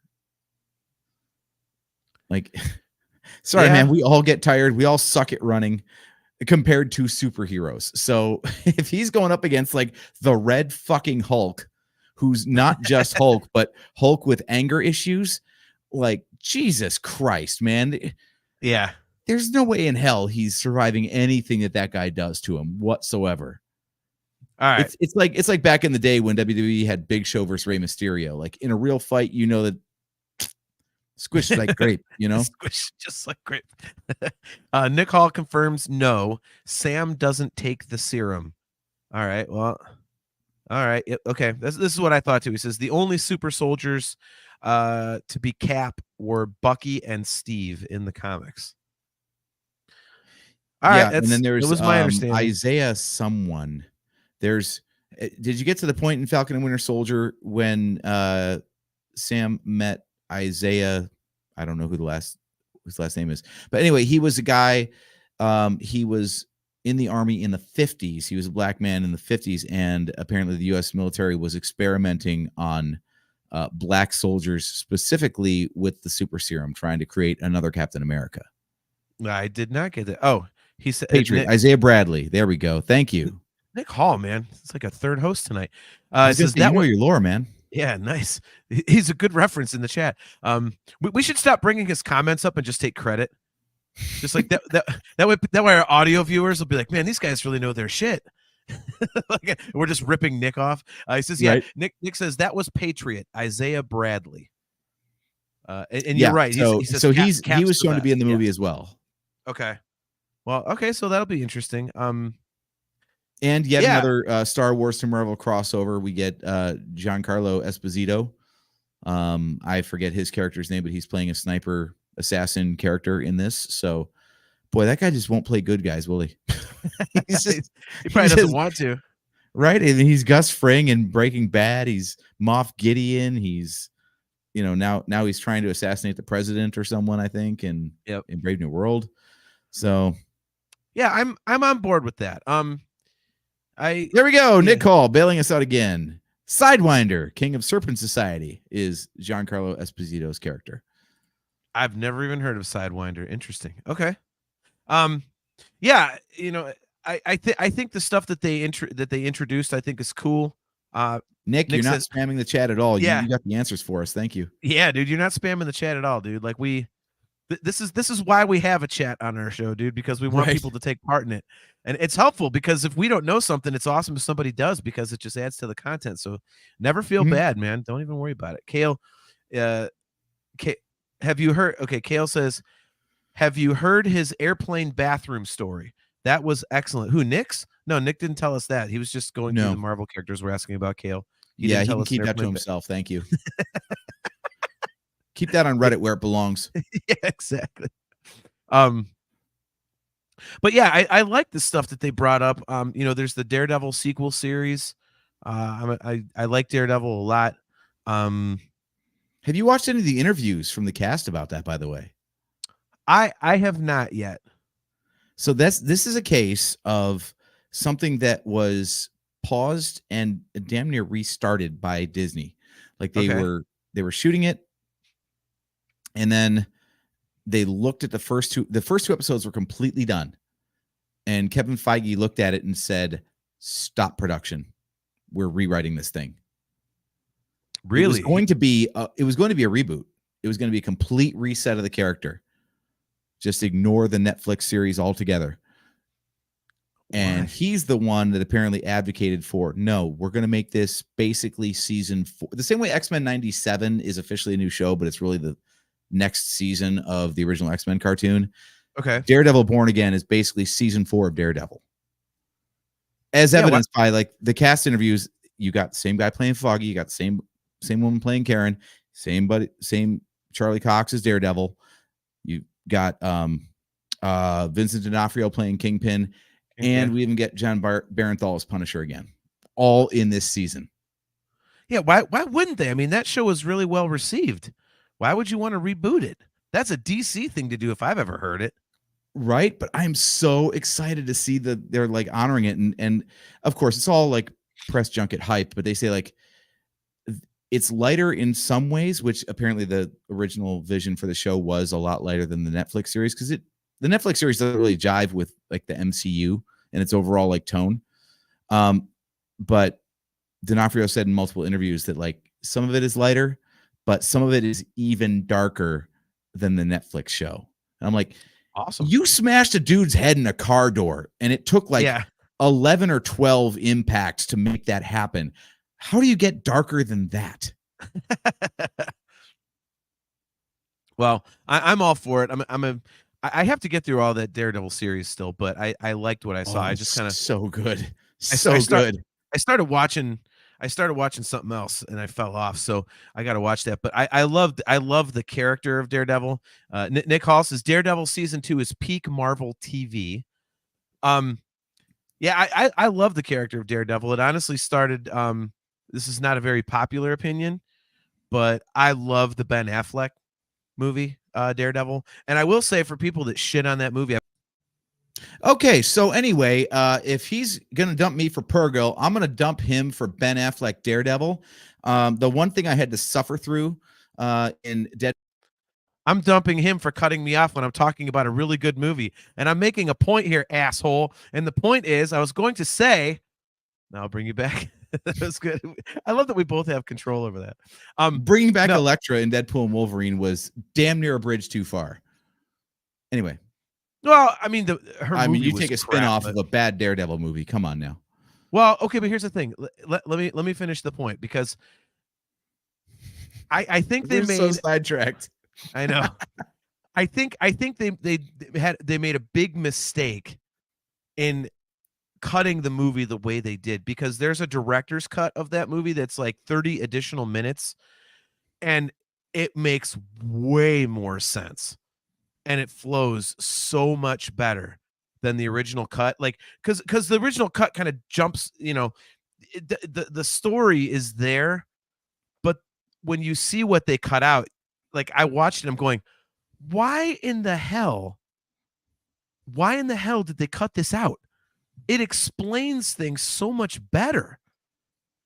Like, sorry, man, we all get tired. We all suck at running compared to superheroes. So if he's going up against like the Red fucking Hulk, who's not just Hulk, but Hulk with anger issues, like, Jesus Christ, man. Yeah. There's no way in hell he's surviving anything that guy does to him whatsoever. All right. It's like back in the day when WWE had Big Show versus Rey Mysterio. Like, in a real fight, you know that squished like grape, you know? Squished just like grape. Nick Hall confirms no, Sam doesn't take the serum. All right. Well, all right. Okay. This is what I thought too. He says the only super soldiers to be Cap were Bucky and Steve in the comics. All right. And then there's it was my understanding. Isaiah someone. Did you get to the point in Falcon and Winter Soldier when Sam met Isaiah? I don't know who his last name is, but anyway, he was a guy. He was in the army in the 50s. He was a black man in the 50s, and apparently the U.S. military was experimenting on black soldiers, specifically with the super serum, trying to create another Captain America. I did not get that. Oh, he said Patriot, Isaiah Bradley. There we go. Thank you. Nick Hall, man, it's like a third host tonight. I It was gonna says say, you that know was your lore, man. yeah, nice. He's a good reference in the chat. We should stop bringing his comments up and just take credit. Just like that way our audio viewers will be like, man, these guys really know their shit. Like, we're just ripping Nick off. He says, yeah, Right. Nick says that was Patriot, Isaiah Bradley. And Yeah, you're right. So, He says so Cap's he was the shown to be in the best. movie Yeah. as well. Okay. Well, okay, so that'll be interesting. And yet Yeah. another Star Wars to Marvel crossover. We get Giancarlo Esposito. I forget his character's name, but he's playing a sniper assassin character in this. So, boy, that guy just won't play good guys, will he? He probably doesn't want to. Right? And he's Gus Fring in Breaking Bad. He's Moff Gideon. He's, now he's trying to assassinate the president or someone, I think, in Brave New World. So, yeah, I'm on board with that. There we go. Nick Hall bailing us out again. Sidewinder, King of Serpent Society, is Giancarlo Esposito's character. I've never even heard of Sidewinder. Interesting. Okay. Yeah, I think the stuff that they introduced I think is cool. Nick, you're not spamming the chat at all. Yeah. You got the answers for us. Thank you. Yeah, dude, you're not spamming the chat at all, dude. Like this is why we have a chat on our show, dude, because we want people to take part in it. And it's helpful because if we don't know something, it's awesome if somebody does because it just adds to the content. So never feel bad, man. Don't even worry about it. Kale, have you heard? Okay, Kale says, have you heard his airplane bathroom story? That was excellent. Who, Nick's? No, Nick didn't tell us that. He was just going through the Marvel characters we're asking about, Kale. He can keep that to himself. Thank you. Keep that on Reddit where it belongs. Yeah, exactly. But yeah, I like the stuff that they brought up. There's the Daredevil sequel series. I like Daredevil a lot. Have you watched any of the interviews from the cast about that, by the way? I have not yet. So this is a case of something that was paused and damn near restarted by Disney. Like they were shooting it, and then they looked at the first two episodes were completely done. And Kevin Feige looked at it and said, "Stop production. We're rewriting this thing." Really? It was going to be a reboot. It was going to be a complete reset of the character. Just ignore the Netflix series altogether. And he's the one that apparently advocated for, no, we're going to make this basically season 4. The same way X-Men 97 is officially a new show, but it's really the next season of the original X-Men cartoon. Okay. Daredevil Born Again is basically season 4 of Daredevil. As evidenced by like the cast interviews, you got the same guy playing Foggy, you got the same woman playing Karen, same Charlie Cox as Daredevil. You got Vincent D'Onofrio playing Kingpin. And we even get John Barenthal as Punisher again, all in this season. Yeah, why wouldn't they? I mean, that show was really well received. Why would you want to reboot it? That's a DC thing to do if I've ever heard it. Right, but I'm so excited to see that they're like honoring it, and of course it's all like press junket hype, but they say like it's lighter in some ways, which apparently the original vision for the show was a lot lighter than the Netflix series because the Netflix series doesn't really jive with like the MCU and its overall like tone. But D'Onofrio said in multiple interviews that like some of it is lighter, but some of it is even darker than the Netflix show. And I'm like, awesome. You smashed a dude's head in a car door and it took like 11 or 12 impacts to make that happen. How do you get darker than that? Well, I'm all for it. I have to get through all that Daredevil series still, but I liked what I saw. I just kind of so good. good. I started watching something else and I fell off. So I got to watch that. But I love the character of Daredevil. Nick Hall says Daredevil season 2 is peak Marvel TV. Yeah, I love the character of Daredevil. It honestly started. This is not a very popular opinion, but I love the Ben Affleck movie, Daredevil. And I will say for people that shit on that movie. Okay, so anyway, if he's going to dump me for Purgo, I'm going to dump him for Ben Affleck Daredevil. The one thing I had to suffer through in Dead. I'm dumping him for cutting me off when I'm talking about a really good movie. And I'm making a point here, asshole. And the point is, I was going to say Now I'll bring you back. That was good. I love that we both have control over that. Bringing back no. Elektra in Deadpool and Wolverine was damn near a bridge too far. Anyway, Well, I mean, you take a spin-off of a bad Daredevil movie. Come on now. Well, okay, but here's the thing. Let me finish the point, because I think they We're made so sidetracked. I know. I think they made a big mistake in cutting the movie the way they did, because there's a director's cut of that movie that's like 30 additional minutes, and it makes way more sense, and it flows so much better than the original cut. Like, because the original cut kind of jumps, the story is there, but when you see what they cut out, like, I watched it, I'm going, why in the hell did they cut this out? It explains things so much better.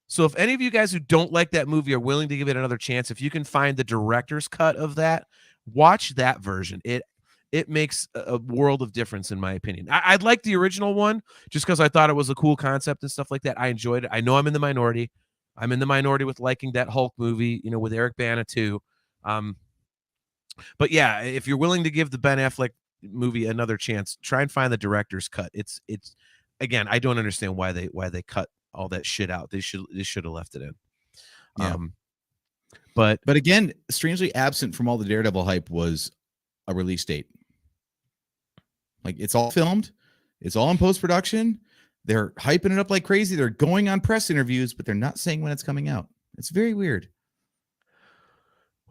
So if any of you guys who don't like that movie are willing to give it another chance, if you can find the director's cut of that, watch that version. It makes a world of difference, in my opinion. I'd like the original one just because I thought it was a cool concept and stuff like that. I enjoyed it. I know I'm in the minority. I'm in the minority with liking that Hulk movie, with Eric Bana too. But yeah, if you're willing to give the Ben Affleck movie another chance, try and find the director's cut. It's again, I don't understand why they cut all that shit out. They should have left it in. Yeah. But again, strangely absent from all the Daredevil hype was a release date. Like, it's all filmed, it's all in post-production. They're hyping it up like crazy. They're going on press interviews, but they're not saying when it's coming out. It's very weird.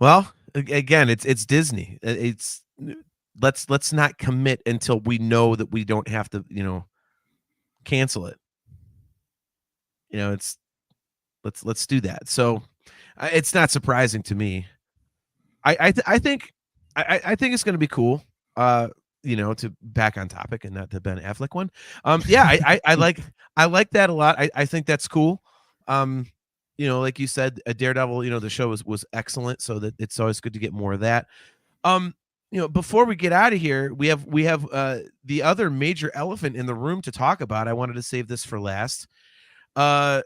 Well, again, it's Disney. Let's not commit until we know that we don't have to, cancel it. Let's do that. So it's not surprising to me. I think it's going to be cool. To back on topic and not the Ben Affleck one. Yeah, I like that a lot. I think that's cool. Like you said, a Daredevil, the show was excellent, so that it's always good to get more of that. Before we get out of here, we have the other major elephant in the room to talk about. I wanted to save this for last. The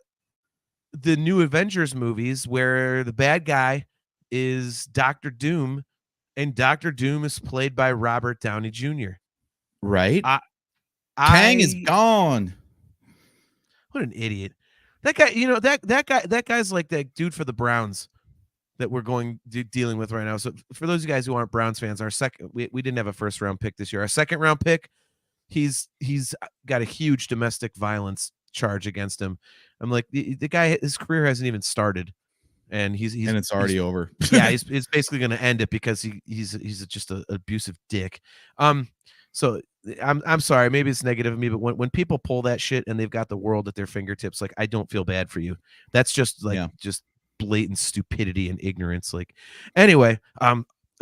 new Avengers movies, where the bad guy is Dr. Doom, and Dr. Doom is played by Robert Downey Jr. Right? Kang is gone. What an idiot. That guy, that guy's like that dude for the Browns that we're dealing with right now. So for those of you guys who aren't Browns fans, we didn't have a first round pick this year. Our second round pick, he's got a huge domestic violence charge against him. I'm like, the guy, his career hasn't even started, and it's already over. Yeah, he's basically going to end it because he's just an abusive dick. So I'm sorry, maybe it's negative of me, but when people pull that shit and they've got the world at their fingertips, like, I don't feel bad for you. That's just just blatant stupidity and ignorance. Like, anyway,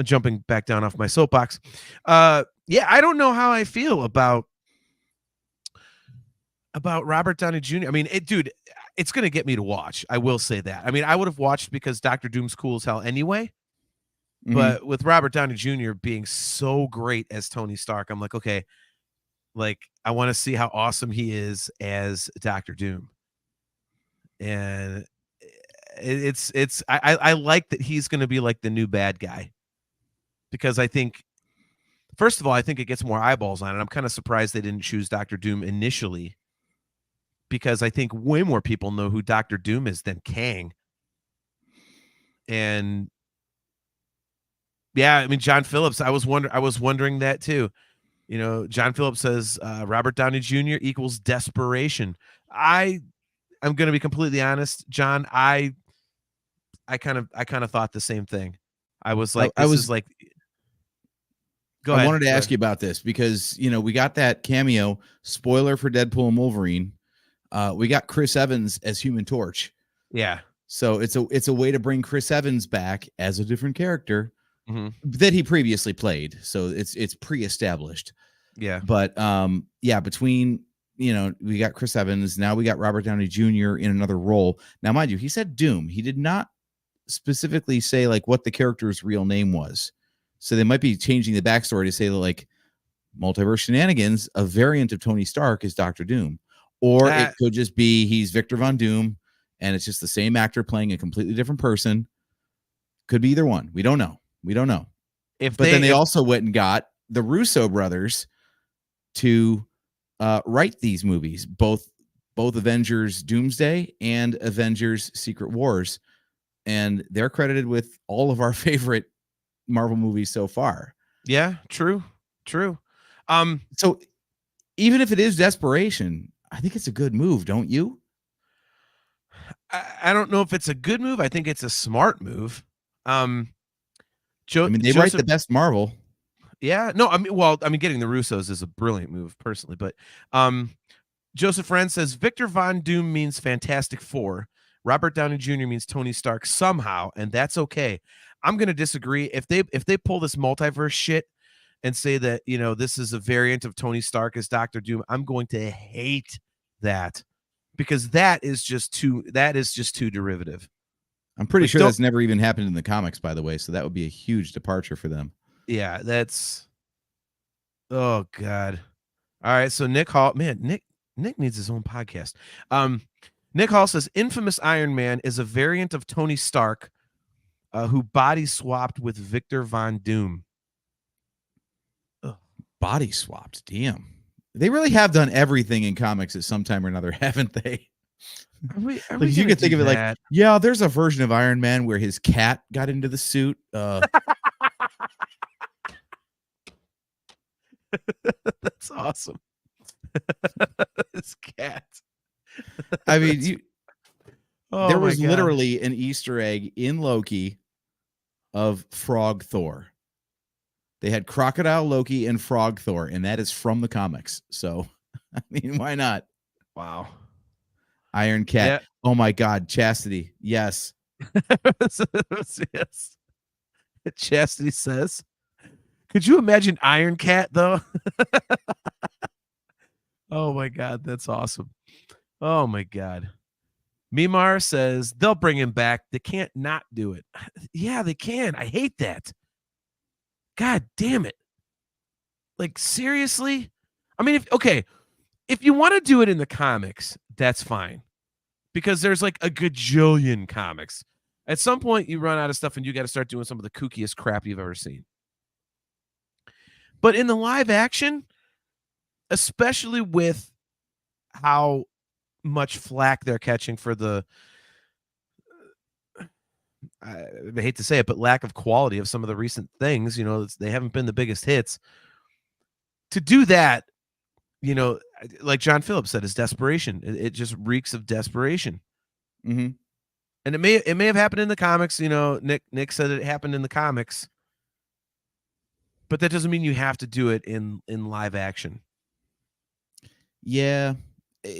jumping back down off my soapbox. Yeah, I don't know how I feel about Robert Downey Jr. I mean, it's going to get me to watch. I will say that. I mean, I would have watched because Dr. Doom's cool as hell anyway. Mm-hmm. But with Robert Downey Jr. being so great as Tony Stark, I'm like, okay, like, I want to see how awesome he is as Dr. Doom. And I like that he's going to be like the new bad guy, because I think, first of all, I think it gets more eyeballs on it. I'm kind of surprised they didn't choose Dr. Doom initially, because I think way more people know who Dr. Doom is than Kang. And yeah, I mean, John Phillips, I was wondering that too. John Phillips says Robert Downey Jr. equals desperation. I'm going to be completely honest, John. I kind of thought the same thing. I was like, I wanted to ask you about this because, we got that cameo, spoiler for Deadpool and Wolverine. We got Chris Evans as Human Torch. Yeah. So it's a way to bring Chris Evans back as a different character that he previously played. So it's pre-established. Yeah. But between, we got Chris Evans, now we got Robert Downey Jr. in another role. Now, mind you, he said Doom. He did not specifically say like what the character's real name was. So they might be changing the backstory to say like Multiverse Shenanigans, a variant of Tony Stark, is Dr. Doom. Or it could just be he's Victor Von Doom and it's just the same actor playing a completely different person. Could be either one. We don't know. But then they also went and got the Russo brothers to write these movies, both Avengers Doomsday and Avengers Secret Wars. And they're credited with all of our favorite Marvel movies so far. Yeah, true. So even if it is desperation, I think it's a good move, don't you? I don't know if it's a good move. I think it's a smart move. They write the best Marvel. Yeah, no, getting the Russos is a brilliant move personally, but Joseph Friend says Victor Von Doom means Fantastic Four. Robert Downey Jr. means Tony Stark somehow, and that's okay. I'm going to disagree. If they pull this multiverse shit and say that, this is a variant of Tony Stark as Dr. Doom, I'm going to hate that because that is just too derivative. I'm pretty sure that's never even happened in the comics, by the way, so that would be a huge departure for them. Yeah, that's oh god. All right, so Nick Hall, man, Nick needs his own podcast. Nick Hall says infamous Iron Man is a variant of Tony Stark who body swapped with Victor Von Doom. Ugh. Body swapped, damn. They really have done everything in comics at some time or another, haven't they? Are we you can think of it like, yeah, there's a version of Iron Man where his cat got into the suit. That's awesome. His cat. I mean, there was literally an Easter egg in Loki of Frog Thor. They had Crocodile Loki and Frog Thor, and that is from the comics. So, I mean, why not? Wow. Iron Cat. Yeah. Oh my God, Chastity. Yes. Yes. Chastity says. Could you imagine Iron Cat though? Oh my God, that's awesome. Oh my God. Mimar says they'll bring him back. They can't not do it. Yeah, they can. I hate that. God damn it. Like seriously? I mean, if you want to do it in the comics, that's fine. Because there's like a gajillion comics. At some point, you run out of stuff and you got to start doing some of the kookiest crap you've ever seen. But in the live action, especially with how much flack they're catching for the, I hate to say it, but lack of quality of some of the recent things, they haven't been the biggest hits. To do that, like John Phillips said, is desperation. It just reeks of desperation. Mm-hmm. And it may have happened in the comics. Nick said it happened in the comics, but that doesn't mean you have to do it in live action. Yeah,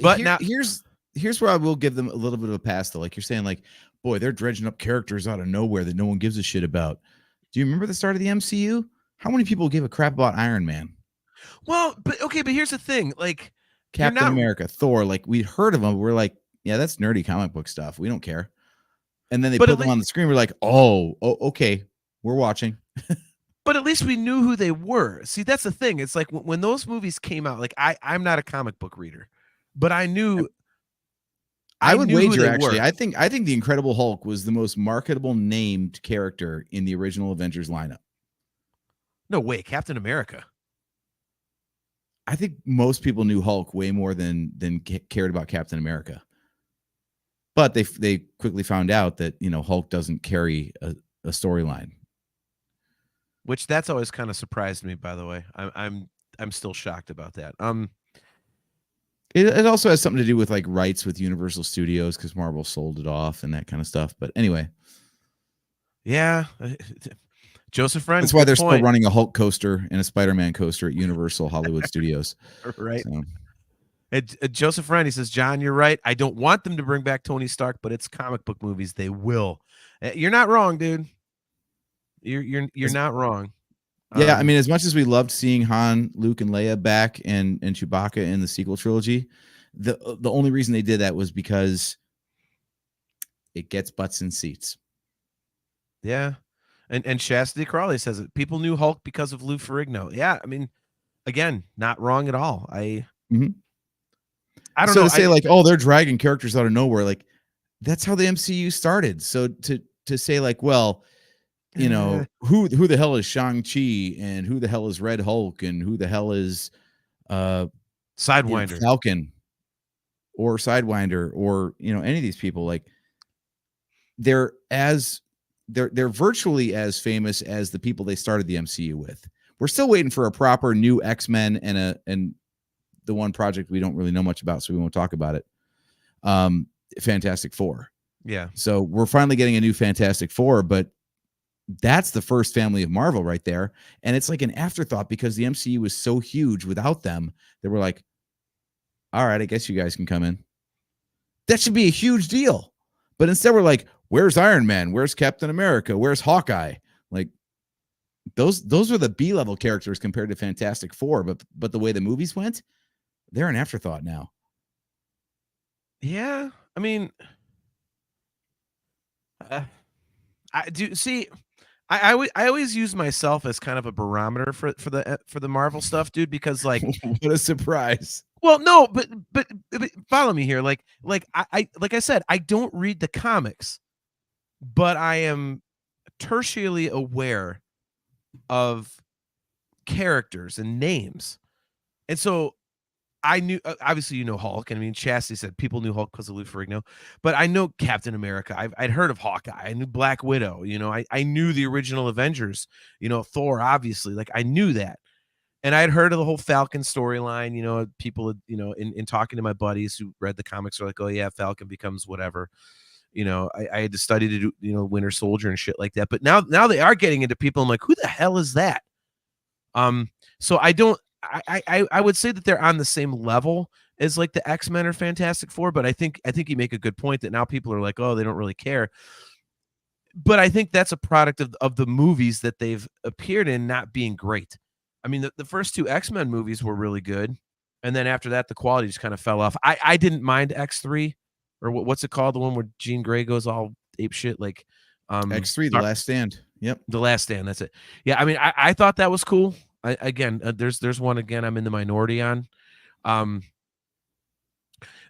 but here's where I will give them a little bit of a pass though. Like you're saying, like, boy, they're dredging up characters out of nowhere that no one gives a shit about. Do you remember the start of the MCU? How many people gave a crap about Iron Man? Well, but here's the thing, like Captain America, Thor, like we'd heard of them. We're like, yeah, that's nerdy comic book stuff. We don't care. And then they put them on the screen. We're like, oh, okay, we're watching. But at least we knew who they were. See, that's the thing. It's like when those movies came out, like I'm not a comic book reader, but I knew. I would wager, actually, I think the Incredible Hulk was the most marketable named character in the original Avengers lineup. No way, Captain America. I think most people knew Hulk way more than cared about Captain America. But they quickly found out that, Hulk doesn't carry a storyline. Which that's always kind of surprised me, by the way. I'm still shocked about that. It also has something to do with like rights with Universal Studios because Marvel sold it off and that kind of stuff. But anyway. Yeah. Joseph Friend. That's why they're still running a Hulk coaster and a Spider-Man coaster at Universal Hollywood Studios. Right. So. Joseph Friend, he says, John, you're right. I don't want them to bring back Tony Stark, but it's comic book movies. They will. You're not wrong, dude. You're not wrong. Yeah, I mean, as much as we loved seeing Han, Luke, and Leia back and Chewbacca in the sequel trilogy, the only reason they did that was because it gets butts in seats. Yeah. And Chastity Crawley says it. People knew Hulk because of Lou Ferrigno. Yeah, I mean, again, not wrong at all. I don't so know. to say like, oh, they're dragging characters out of nowhere, like that's how the MCU started. So to say like, well, you know, who the hell is Shang-Chi and who the hell is Red Hulk and who the hell is Sidewinder. Falcon or Sidewinder or, you know, any of these people, like they're virtually as famous as the people they started the MCU with. We're still waiting for a proper new X-Men and the one project we don't really know much about, so we won't talk about it. Fantastic Four. Yeah. So we're finally getting a new Fantastic Four, but that's the first family of Marvel right there. And it's like an afterthought because the MCU was so huge without them. They were like, all right, I guess you guys can come in. That should be a huge deal. But instead we're like, where's Iron Man? Where's Captain America? Where's Hawkeye? Like those are the B-level characters compared to Fantastic Four. But the way the movies went, they're an afterthought now. Yeah. I mean, I do see. I always use myself as kind of a barometer for the Marvel stuff, dude, because like what a surprise. Well, no, but follow me here. Like I said, I don't read the comics, but I am tertiarily aware of characters and names. And so I knew, obviously, you know, Hulk. And I mean, Chastity said people knew Hulk because of Lou Ferrigno, but I know Captain America. I'd heard of Hawkeye. I knew Black Widow. You know, I knew the original Avengers, you know, Thor, obviously. Like I knew that. And I'd heard of the whole Falcon storyline, you know, people, you know, in talking to my buddies who read the comics are like, oh yeah, Falcon becomes whatever. You know, I had to study to do, you know, Winter Soldier and shit like that. But now they are getting into people. I'm like, who the hell is that? So I would say that they're on the same level as like the X-Men or Fantastic Four, but I think you make a good point that now people are like, oh, they don't really care. But I think that's a product of the movies that they've appeared in not being great. I mean, the first two X-Men movies were really good. And then after that, the quality just kind of fell off. I didn't mind X3 or what's it called? The one where Jean Grey goes all ape shit. Like X3, The Last Stand. Yep. The Last Stand. That's it. Yeah. I mean, I thought that was cool. There's one again, I'm in the minority on.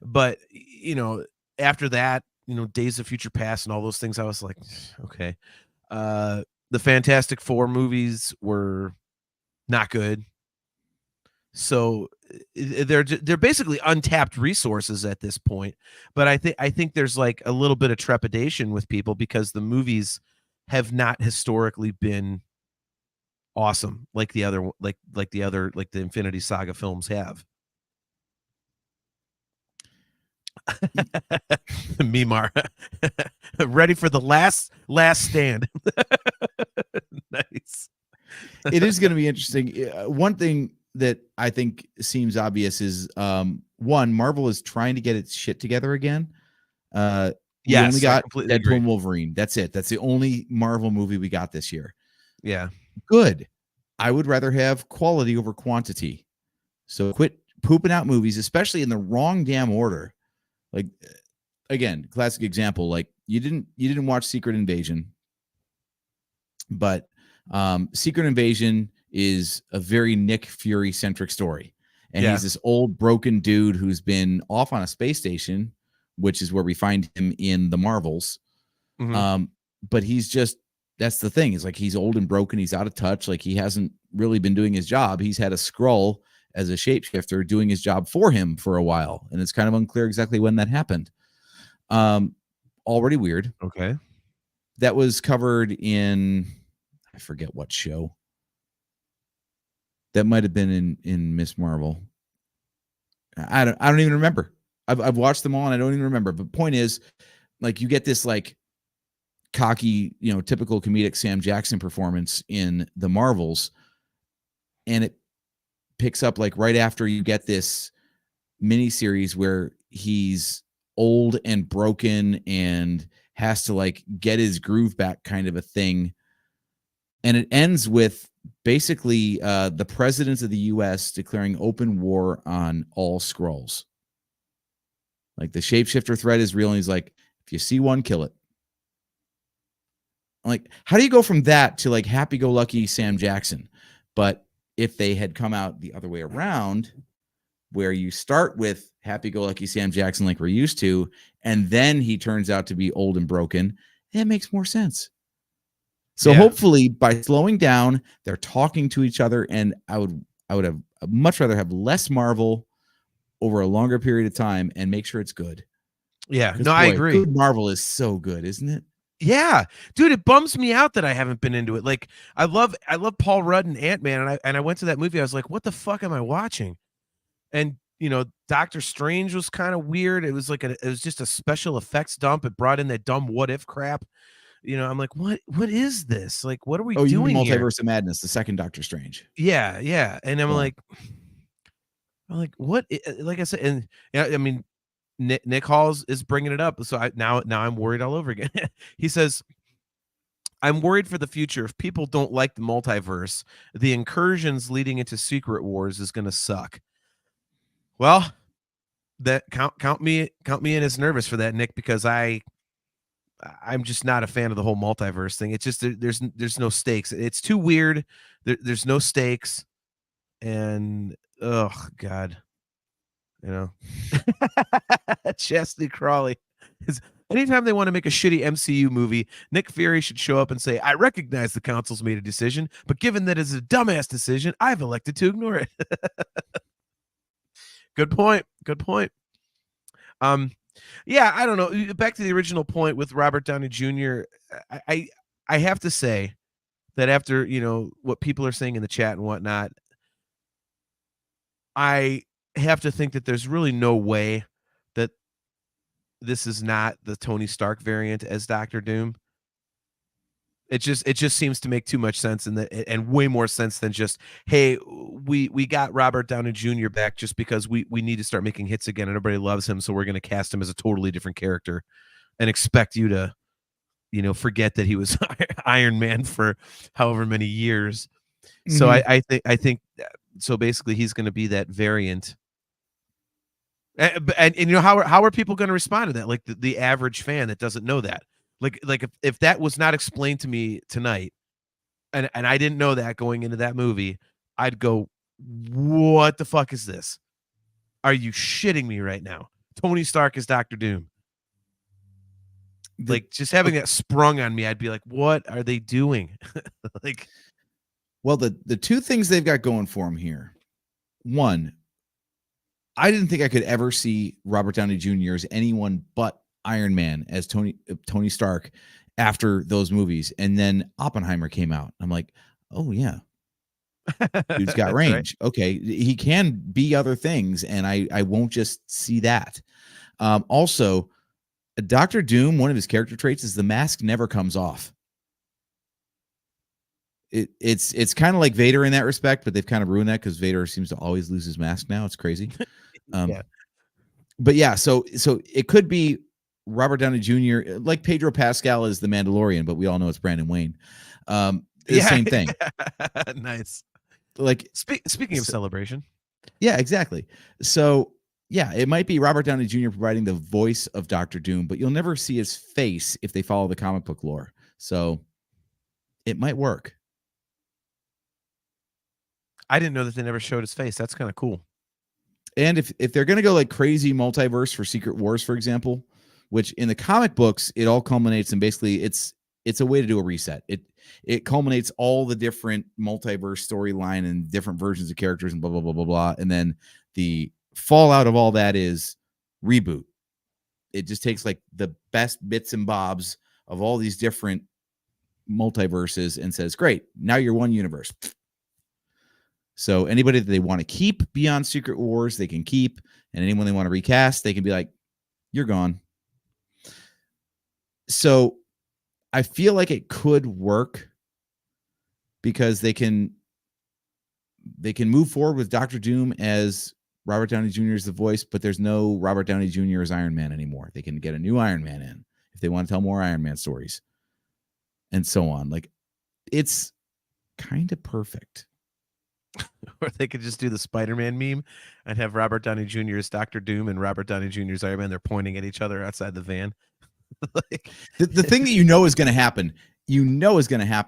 But you know, after that, you know, Days of Future Past and all those things, I was like, okay. The Fantastic Four movies were not good. So they're basically untapped resources at this point. But I think there's like a little bit of trepidation with people because the movies have not historically been awesome like the other like the Infinity Saga films have. Mimar ready for the last stand. Nice. It is going to be interesting. One thing that I think seems obvious is one, Marvel is trying to get its shit together again. We only got Deadpool and Wolverine. That's it. That's the only Marvel movie we got this year. Yeah. Good. I would rather have quality over quantity. So quit pooping out movies, especially in the wrong damn order. Like, again, classic example, like you didn't watch Secret Invasion, but Secret Invasion is a very Nick Fury centric story. And he's this old broken dude who's been off on a space station, which is where we find him in the Marvels. Mm-hmm. But he's just, that's the thing. Is like, he's old and broken. He's out of touch. Like he hasn't really been doing his job. He's had a Skrull as a shapeshifter doing his job for him for a while. And it's kind of unclear exactly when that happened. Already weird. Okay. That was covered in, I forget what show. That might have been in Miss Marvel. I don't even remember. I've watched them all and I don't even remember. But point is, like, you get this like cocky, you know, typical comedic Sam Jackson performance in the Marvels, and it picks up like right after you get this miniseries where he's old and broken and has to like get his groove back, kind of a thing. And it ends with basically the president of the U.S. declaring open war on all Skrulls. Like, the shapeshifter threat is real, and he's like, if you see one, kill it. Like, how do you go from that to like happy-go-lucky Sam Jackson? But if they had come out the other way around, where you start with happy-go-lucky Sam Jackson like we're used to, and then he turns out to be old and broken, it makes more sense. So hopefully by slowing down, they're talking to each other, and I would have much rather have less Marvel over a longer period of time and make sure it's good. Yeah, no, I agree. Good Marvel is so good, isn't it? Yeah, dude, it bums me out that I haven't been into it. Like, I love Paul Rudd and Ant-Man, and I went to that movie. I was like, what the fuck am I watching? And Doctor Strange was kind of weird. It was like it was just a special effects dump. It brought in that dumb what if crap. I'm like, what is this? Like, what are we doing here? Multiverse of Madness, the second Doctor Strange. Yeah. And I'm like, what? Like I said, and I mean, Nick Halls is bringing it up, so now I'm worried all over again. He says, I'm worried for the future. If people don't like the multiverse, the incursions leading into Secret Wars is going to suck. Well, that count me in as nervous for that, Nick, because I'm just not a fan of the whole multiverse thing. It's just there's no stakes. It's too weird. There's no stakes, and oh god, Chastity Crawley. Anytime they want to make a shitty MCU movie, Nick Fury should show up and say, I recognize the council's made a decision, but given that it's a dumbass decision, I've elected to ignore it. Good point. Yeah, I don't know. Back to the original point with Robert Downey Jr., I have to say that after, what people are saying in the chat and whatnot, I have to think that there's really no way that this is not the Tony Stark variant as Doctor Doom. It just seems to make too much sense and way more sense than just, hey, we got Robert Downey Jr. back just because we need to start making hits again and everybody loves him, so we're going to cast him as a totally different character and expect you to, forget that he was Iron Man for however many years. Mm-hmm. So I think so. Basically, he's going to be that variant. And how are people going to respond to that? Like the average fan that doesn't know that. Like if that was not explained to me tonight, and I didn't know that going into that movie, I'd go, what the fuck is this? Are you shitting me right now? Tony Stark is Doctor Doom. Like, just having that sprung on me, I'd be like, what are they doing? Well, the two things they've got going for them here. One, I didn't think I could ever see Robert Downey Jr. as anyone but Iron Man as Tony Stark after those movies. And then Oppenheimer came out. I'm like, oh yeah, dude's got range. Right. Okay, he can be other things, and I won't just see that. Also, Dr. Doom, one of his character traits is the mask never comes off. It's kind of like Vader in that respect, but they've kind of ruined that because Vader seems to always lose his mask now. It's crazy. Yeah. But yeah, so it could be Robert Downey Jr. like Pedro Pascal is the Mandalorian, but we all know it's Brandon Wayne. The same thing. Nice. Like speaking of celebration. Yeah, exactly. So yeah, it might be Robert Downey Jr. providing the voice of Dr. Doom, but you'll never see his face if they follow the comic book lore. So it might work. I didn't know that they never showed his face. That's kind of cool. And if they're going to go like crazy multiverse for Secret Wars, for example, which in the comic books, it all culminates and basically it's a way to do a reset. It culminates all the different multiverse storyline and different versions of characters and blah, blah, blah, blah, blah. And then the fallout of all that is reboot. It just takes like the best bits and bobs of all these different multiverses and says, great, now you're one universe. So anybody that they want to keep beyond Secret Wars, they can keep. And anyone they want to recast, they can be like, you're gone. So I feel like it could work because they can move forward with Dr. Doom as Robert Downey Jr. is the voice, but there's no Robert Downey Jr. as Iron Man anymore. They can get a new Iron Man in if they want to tell more Iron Man stories and so on. Like, it's kind of perfect. Or they could just do the Spider-Man meme and have Robert Downey Jr. as Dr. Doom and Robert Downey Jr. as Iron Man. They're pointing at each other outside the van. Like, the thing that is going to happen,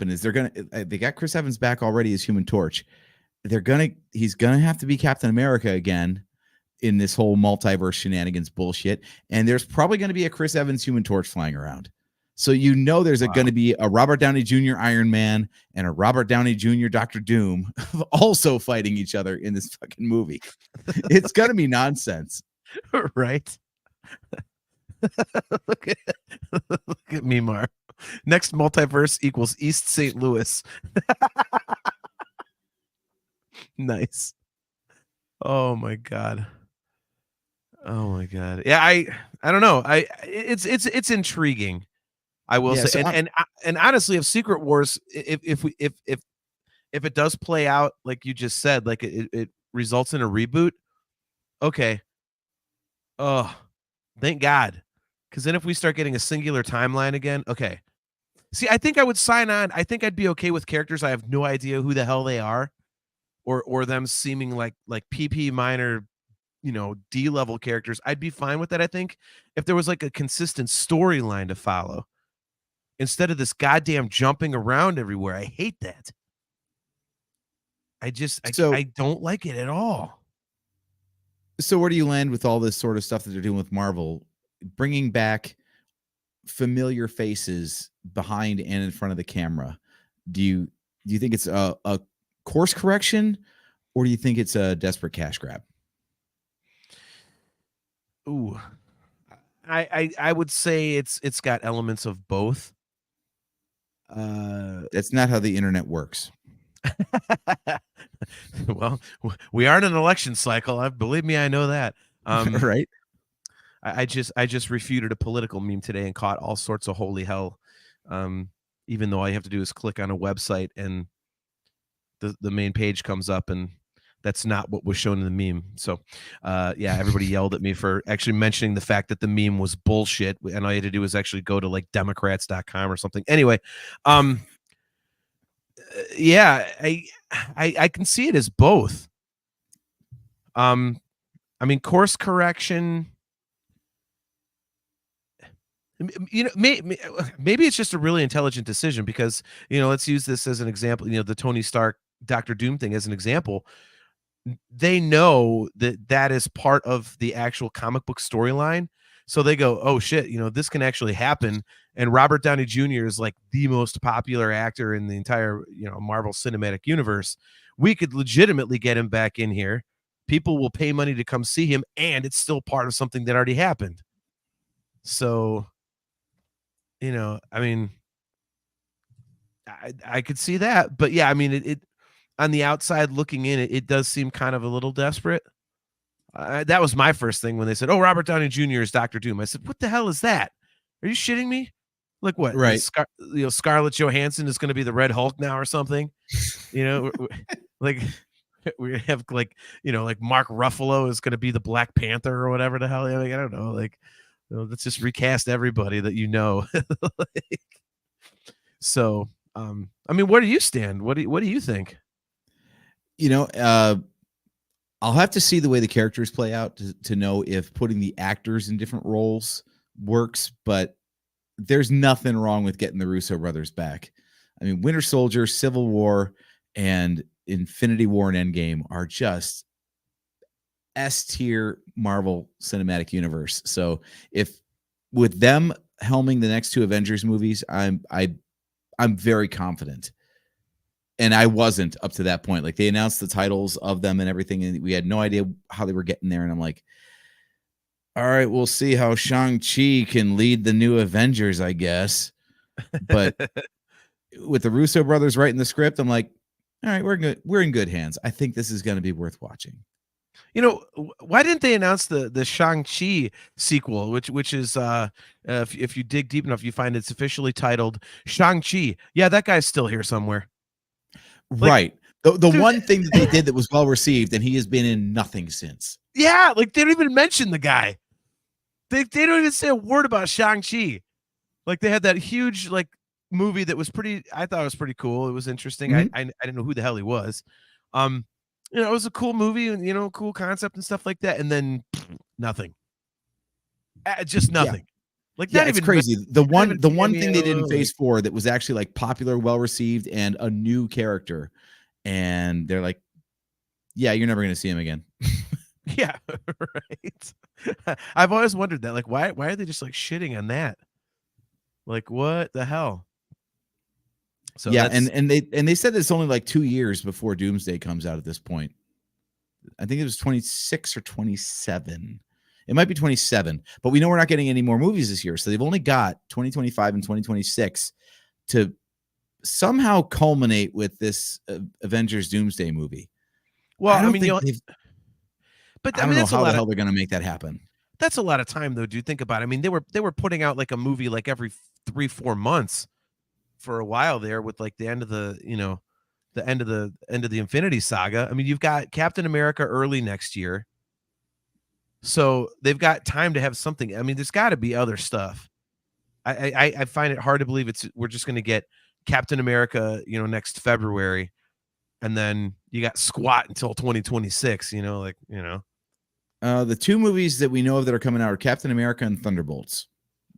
is they got Chris Evans back already as Human Torch. He's going to have to be Captain America again, in this whole multiverse shenanigans bullshit. And there's probably going to be a Chris Evans Human Torch flying around. So there's going to be a Robert Downey Jr. Iron Man and a Robert Downey Jr. Dr. Doom also fighting each other in this fucking movie. It's going to be nonsense. Right? look at me, Mar. Next multiverse equals East St. Louis. Nice. Oh my god. Yeah, I don't know. It's intriguing. I will say, so and honestly, if Secret Wars, if it does play out like you just said, like it results in a reboot, okay. Oh, thank God, because then if we start getting a singular timeline again, okay. See, I think I would sign on. I think I'd be okay with characters I have no idea who the hell they are, or them seeming like PP minor, D level characters. I'd be fine with that. I think if there was like a consistent storyline to follow, instead of this goddamn jumping around everywhere. I hate that. I don't like it at all. So where do you land with all this sort of stuff that they're doing with Marvel, bringing back familiar faces behind and in front of the camera? Do you think it's a course correction, or do you think it's a desperate cash grab? Ooh, I would say it's got elements of both. That's not how the internet works. Well, we are in an election cycle. Believe me, I know that. Right. I just refuted a political meme today and caught all sorts of holy hell. Even though all you have to do is click on a website and the main page comes up, and that's not what was shown in the meme. So, yeah, everybody yelled at me for actually mentioning the fact that the meme was bullshit, and all you had to do was actually go to like Democrats.com or something. Anyway, yeah, I can see it as both. I mean, course correction. Maybe it's just a really intelligent decision because, let's use this as an example. The Tony Stark Dr. Doom thing as an example. They know that is part of the actual comic book storyline. So they go, oh shit, this can actually happen. And Robert Downey Jr. is like the most popular actor in the entire, Marvel Cinematic Universe. We could legitimately get him back in here. People will pay money to come see him, and it's still part of something that already happened. So, I mean, I could see that, but yeah, I mean, it on the outside looking in, it does seem kind of a little desperate. That was my first thing when they said, "Oh, Robert Downey Jr. is Dr. Doom." I said, "What the hell is that? Are you shitting me? Like what? Right? Scarlett Johansson is going to be the Red Hulk now or something? Like we have like Mark Ruffalo is going to be the Black Panther or whatever the hell. I don't know. Like, let's just recast everybody that like, so, I mean, where do you stand? What do you think? I'll have to see the way the characters play out to know if putting the actors in different roles works, but there's nothing wrong with getting the Russo brothers back. I mean, Winter Soldier, Civil War, and Infinity War and Endgame are just S-tier Marvel Cinematic Universe. So if with them helming the next two Avengers movies, I'm very confident. And I wasn't up to that point. Like, they announced the titles of them and everything, and we had no idea how they were getting there. And I'm like, all right, we'll see how Shang-Chi can lead the new Avengers, I guess. But with the Russo brothers writing the script, I'm like, all right, we're good. We're in good hands. I think this is going to be worth watching. Why didn't they announce the Shang-Chi sequel, which is if you dig deep enough, you find it's officially titled Shang-Chi. Yeah, that guy's still here somewhere. Right. The one thing that they did that was well received, and he has been in nothing since. Yeah, like they don't even mention the guy. They don't even say a word about Shang-Chi. Like, they had that huge movie that was I thought it was pretty cool. It was interesting. Mm-hmm. I didn't know who the hell he was. It was a cool movie and cool concept and stuff like that. And then nothing. Just nothing. Yeah. Like, yeah, not it's even crazy. The one thing they did in like, Phase 4 that was actually popular, well received, and a new character, and they're like, "Yeah, you're never going to see him again." Yeah, right. I've always wondered that. Like, why are they just like shitting on that? Like, what the hell? So yeah, that's and they said it's only like 2 years before Doomsday comes out at this point. I think it was 26 or 27. It might be 27, but we know we're not getting any more movies this year. So they've only got 2025 and 2026 to somehow culminate with this Avengers Doomsday movie. well. I I don't mean, think but I I mean, don't know that's a how the lot of hell they're going to make that happen. that's a lot of time, though. Do you think about it? I mean, they were putting out like a movie like every 3-4 months for a while there, with like the end of the the end of the Infinity Saga. I mean, you've got Captain America early next year. So they've got time to have something. I mean, there's got to be other stuff. I find it hard to believe we're just going to get Captain America, next February, and then you got Squat until 2026. The two movies that we know of that are coming out are Captain America and Thunderbolts.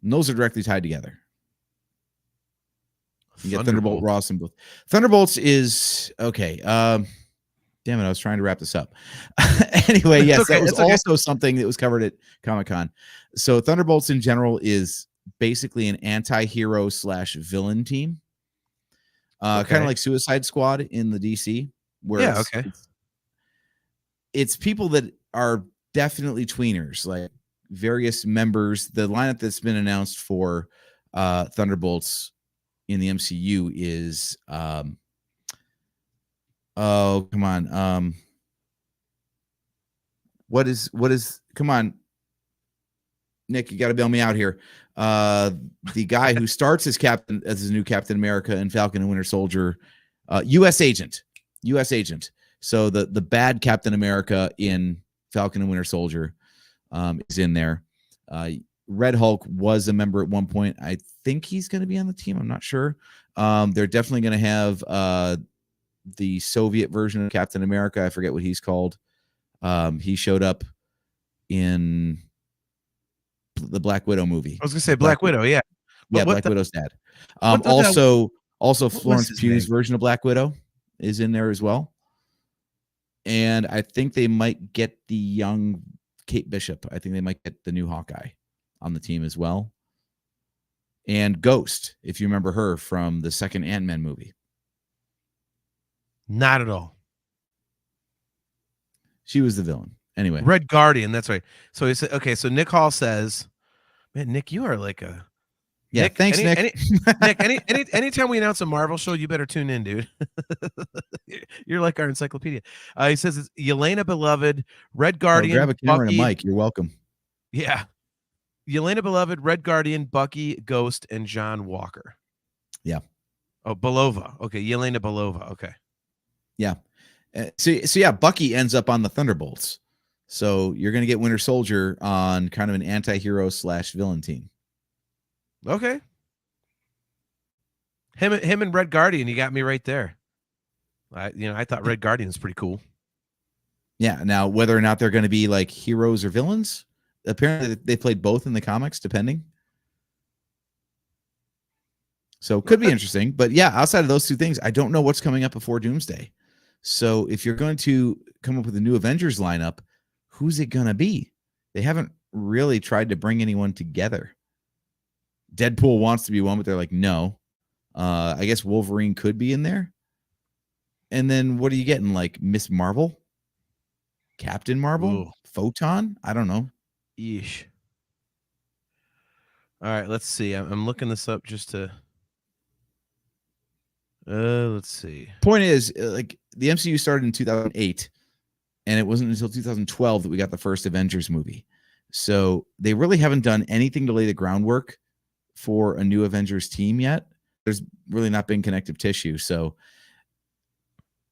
And those are directly tied together. You get Thunderbolt Ross and both. Thunderbolts is okay. Damn it, I was trying to wrap this up. Anyway, yes, okay, that was okay. also something that was covered at Comic-Con. So Thunderbolts in general is basically an anti-hero / villain team. Kind of like Suicide Squad in the DC, where it's people that are definitely tweeners, like various members. The lineup that's been announced for Thunderbolts in the MCU is oh, come on. What is come on, Nick, you got to bail me out here. The guy who starts as his new Captain America and Falcon and Winter Soldier, US Agent. So the bad Captain America in Falcon and Winter Soldier is in there. Red Hulk was a member at one point. I think he's going to be on the team. I'm not sure. They're definitely going to have the Soviet version of Captain America. I forget what he's called. He showed up in the Black Widow movie. I was going to say Black Widow. Yeah. Yeah, Black Widow's dad. Also Florence Pugh's version of Black Widow is in there as well. And I think they might get the young Kate Bishop. I think they might get the new Hawkeye on the team as well. And Ghost, if you remember her from the second Ant-Man movie. Not at all. She was the villain. Anyway. Red Guardian, that's right. So he said, okay, so Nick Hall says, man, Nick, you are like a yeah, Nick, thanks, Nick. Nick, anytime we announce a Marvel show, you better tune in, dude. You're like our encyclopedia. He says it's Yelena Beloved, Red Guardian. Grab a camera Bucky, and a mic. You're welcome. Yeah. Yelena Beloved, Red Guardian, Bucky, Ghost, and John Walker. Yeah. Oh, Belova. Okay, Yelena Belova. Okay. Yeah. So yeah, Bucky ends up on the Thunderbolts. So you're going to get Winter Soldier on kind of an anti-hero / villain team. Okay. Him and Red Guardian, you got me right there. I thought Red Guardian was pretty cool. Yeah. Now, whether or not they're going to be like heroes or villains, apparently they played both in the comics, depending. So could be interesting. But yeah, outside of those two things, I don't know what's coming up before Doomsday. So if you're going to come up with a new Avengers lineup, who's it going to be? They haven't really tried to bring anyone together. Deadpool wants to be one, but they're like, no. I guess Wolverine could be in there. And then what are you getting? Like Miss Marvel? Captain Marvel? Ooh. Photon? I don't know. Yeesh. All right, let's see. I'm looking this up just to... let's see. Point is, like, the MCU started in 2008, and it wasn't until 2012 that we got the first Avengers movie. So they really haven't done anything to lay the groundwork for a new Avengers team yet. There's really not been connective tissue. So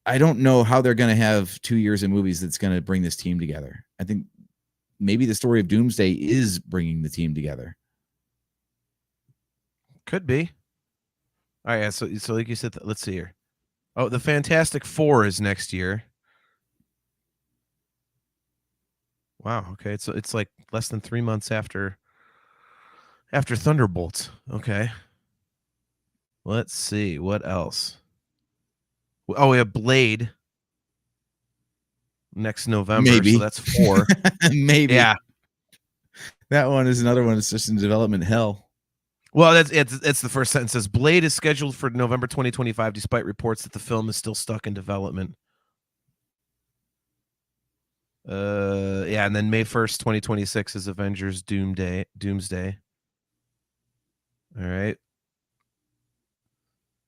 I don't know how they're going to have 2 years of movies that's going to bring this team together. I think maybe the story of Doomsday is bringing the team together. Could be. All right, yeah, so like you said, let's see here. Oh, the Fantastic Four is next year. Wow. Okay, it's like less than 3 months after Thunderbolts. Okay. Let's see what else. Oh, we have Blade. next November. Maybe. So that's 4. Maybe. Yeah. That one is another one that's just in development hell. Well, it's the first sentence. Says Blade is scheduled for November 2025, despite reports that the film is still stuck in development. Yeah, and then May 1st, 2026 is Avengers Doomsday. All right.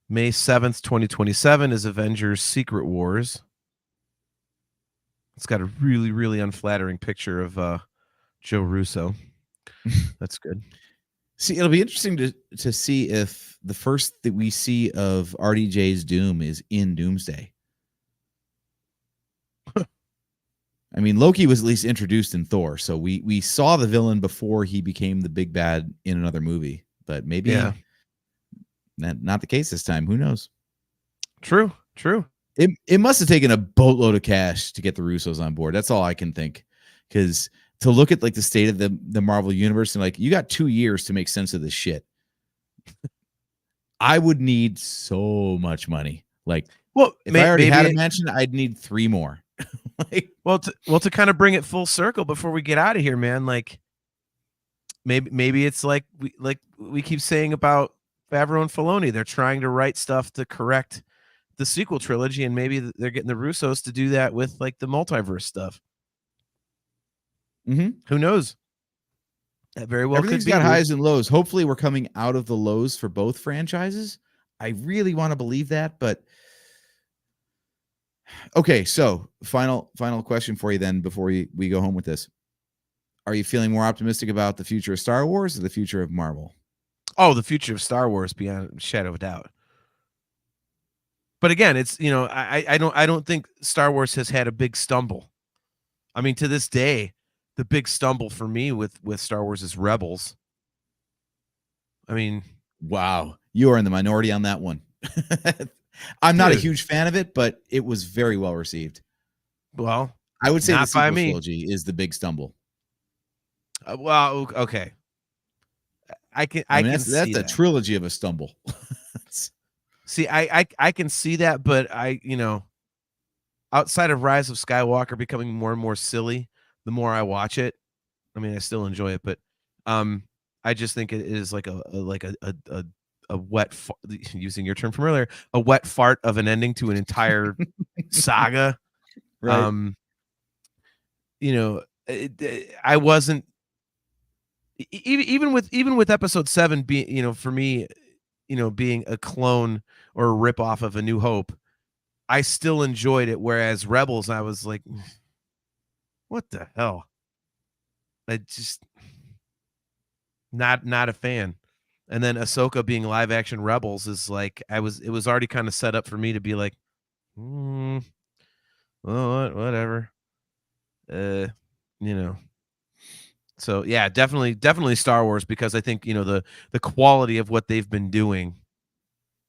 May 7th, 2027 is Avengers Secret Wars. It's got a really, really unflattering picture of Joe Russo. That's good. See, it'll be interesting to see if the first that we see of RDJ's Doom is in Doomsday. I mean, Loki was at least introduced in Thor, so we saw the villain before he became the big bad in another movie. But maybe not the case this time. Who knows? True. It must have taken a boatload of cash to get the Russos on board. That's all I can think. Because to look at like the state of the Marvel universe and like, you got 2 years to make sense of this shit. I would need so much money. Like, well, if I already had a mansion, I'd need 3 more. Like, to kind of bring it full circle before we get out of here, man. Like, maybe it's like we keep saying about Favreau and Filoni. They're trying to write stuff to correct the sequel trilogy, and maybe they're getting the Russos to do that with like the multiverse stuff. Who knows? That very well everything's could be. Got highs and lows. Hopefully, we're coming out of the lows for both franchises. I really want to believe that, but okay. So, final question for you then before we go home with this. Are you feeling more optimistic about the future of Star Wars or the future of Marvel? Oh, the future of Star Wars beyond a shadow of a doubt. But again, it's, you know, I don't think Star Wars has had a big stumble. I mean, to this day, the big stumble for me with Star Wars is Rebels. I mean, wow, you are in the minority on that one. I'm not a huge fan of it, but it was very well received. Well, I would say the sequel trilogy is the big stumble. Well, okay. I can that's see a trilogy of a stumble. See, I can see that, but outside of Rise of Skywalker becoming more and more silly, the more I watch it. I mean, I still enjoy it, but I just think it is like a wet, using your term from earlier, a wet fart of an ending to an entire saga. Right. I wasn't even with episode 7 being, for me, being a clone or a rip off of A New Hope, I still enjoyed it. Whereas Rebels, I was like, what the hell? I just not a fan. And then Ahsoka being live action Rebels is like, it was already kind of set up for me to be like, well, whatever. So yeah, definitely Star Wars, because I think, the quality of what they've been doing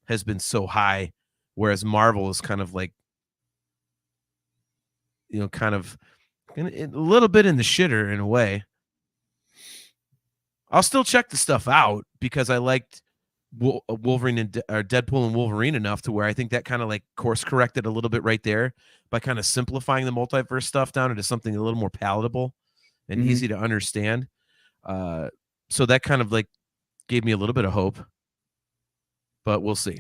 has been so high, whereas Marvel is kind of like, kind of a little bit in the shitter in a way. I'll still check the stuff out because I liked Wolverine or Deadpool and Wolverine enough to where I think that kind of like course corrected a little bit right there by kind of simplifying the multiverse stuff down into something a little more palatable and easy to understand. So that kind of like gave me a little bit of hope, but we'll see.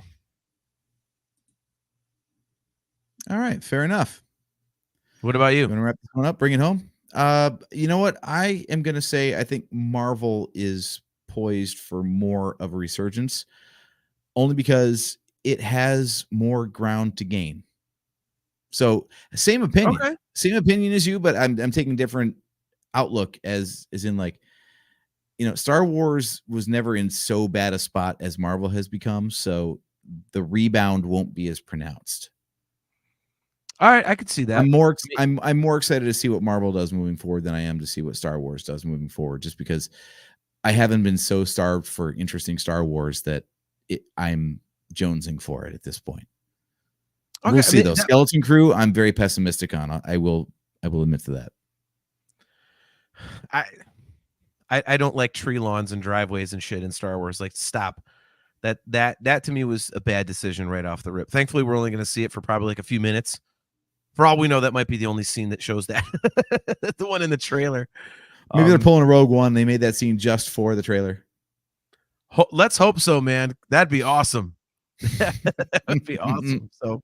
All right. Fair enough. What about you? Want to wrap this one up? Bring it home. You know what? I am going to say, I think Marvel is poised for more of a resurgence only because it has more ground to gain. So same opinion, same opinion as you, but I'm taking different outlook as in like, Star Wars was never in so bad a spot as Marvel has become. So the rebound won't be as pronounced. All right, I could see that. I'm more excited to see what Marvel does moving forward than I am to see what Star Wars does moving forward, just because I haven't been so starved for interesting Star Wars that I'm jonesing for it at this point. Okay, we'll see though. Skeleton Crew, I'm very pessimistic on. I will admit to that. I don't like tree lawns and driveways and shit in Star Wars. Like, stop. That to me was a bad decision right off the rip. Thankfully, we're only going to see it for probably like a few minutes For all we know, that might be the only scene that shows that. The one in the trailer. Maybe they're pulling a Rogue One. They made that scene just for the trailer. Let's hope so, man. That'd be awesome. That'd be awesome. So,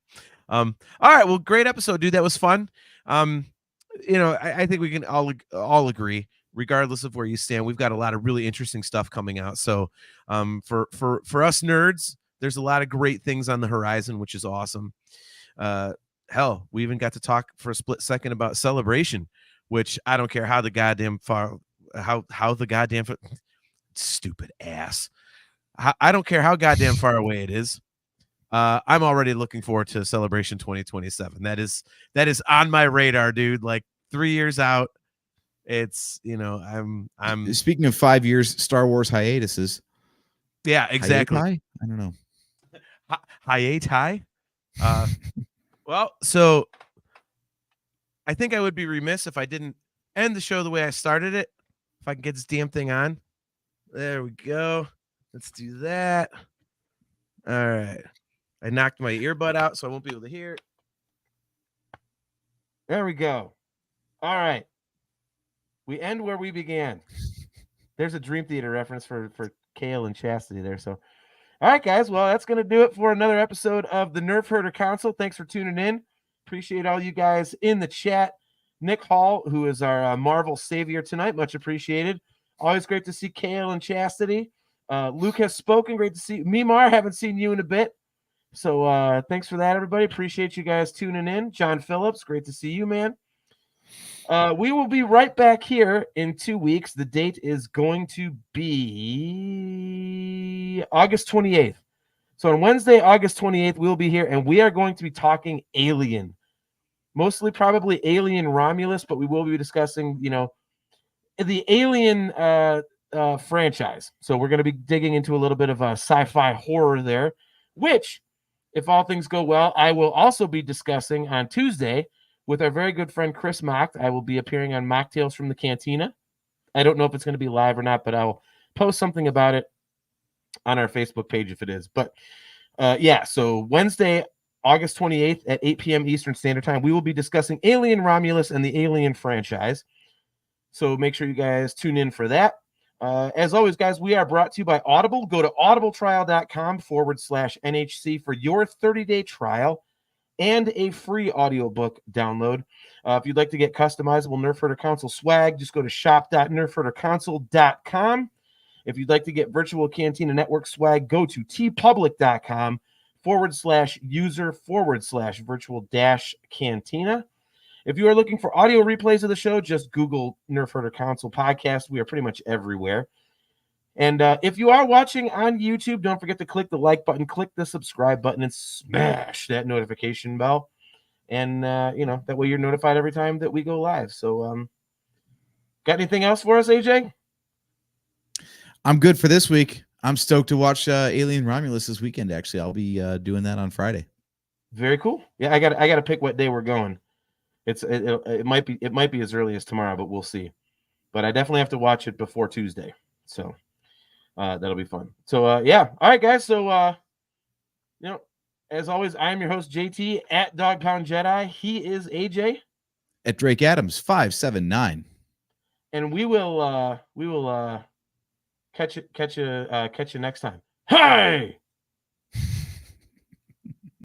all right. Well, great episode, dude. That was fun. I think we can all agree, regardless of where you stand, we've got a lot of really interesting stuff coming out. So, for us nerds, there's a lot of great things on the horizon, which is awesome. Hell, we even got to talk for a split second about Celebration, which I don't care how the goddamn stupid ass. I don't care how goddamn far away it is. I'm already looking forward to Celebration 2027. That is on my radar, dude. Like 3 years out. It's, I'm Speaking of 5 years, Star Wars hiatuses. Yeah, exactly. I don't know. Hiatus. Well, so I think I would be remiss if I didn't end the show the way I started it. If I can get this damn thing on. There we go. Let's do that. All right. I knocked my earbud out, so I won't be able to hear it. There we go. All right. We end where we began. There's a Dream Theater reference for Kale and Chastity there. So, all right, guys. Well, that's going to do it for another episode of the Nerf Herder Council. Thanks for tuning in. Appreciate all you guys in the chat. Nick Hall, who is our Marvel savior tonight, much appreciated. Always great to see Kale and Chastity. Luke has spoken. Great to see you. Mimar, haven't seen you in a bit. So thanks for that, everybody. Appreciate you guys tuning in. John Phillips, great to see you, man. We will be right back here in 2 weeks. The date is going to be August 28th. So on Wednesday, August 28th, we'll be here, and we are going to be talking Alien. Mostly probably Alien Romulus, but we will be discussing, the Alien franchise. So we're going to be digging into a little bit of sci-fi horror there, which, if all things go well, I will also be discussing on Tuesday with our very good friend Chris Mock. I will be appearing on Mocktails from the Cantina. I don't know if it's going to be live or not, but I'll post something about it on our Facebook page if it is. But so Wednesday, August 28th at 8 p.m. Eastern Standard Time, we will be discussing Alien Romulus and the Alien franchise. So make sure you guys tune in for that. As always, guys, we are brought to you by Audible. Go to audibletrial.com/NHC for your 30-day trial and a free audiobook download. If you'd like to get customizable Nerf Herder Council swag, just go to shop.nerfherdercouncil.com. If you'd like to get virtual Cantina Network swag, go to tpublic.com/user/virtual-cantina. If you are looking for audio replays of the show, just Google Nerf Herder Council podcast. We are pretty much everywhere. And if you are watching on YouTube, don't forget to click the like button, click the subscribe button, and smash that notification bell. And, that way you're notified every time that we go live. So, got anything else for us, AJ? I'm good for this week. I'm stoked to watch Alien Romulus this weekend, actually. I'll be doing that on Friday. Very cool. Yeah, I got to pick what day we're going. It might be as early as tomorrow, but we'll see. But I definitely have to watch it before Tuesday. So that'll be fun. So all right, guys. So as always, I am your host JT at Dog Pound Jedi. He is AJ At Drake Adams 579. And we will catch you next time. Hey.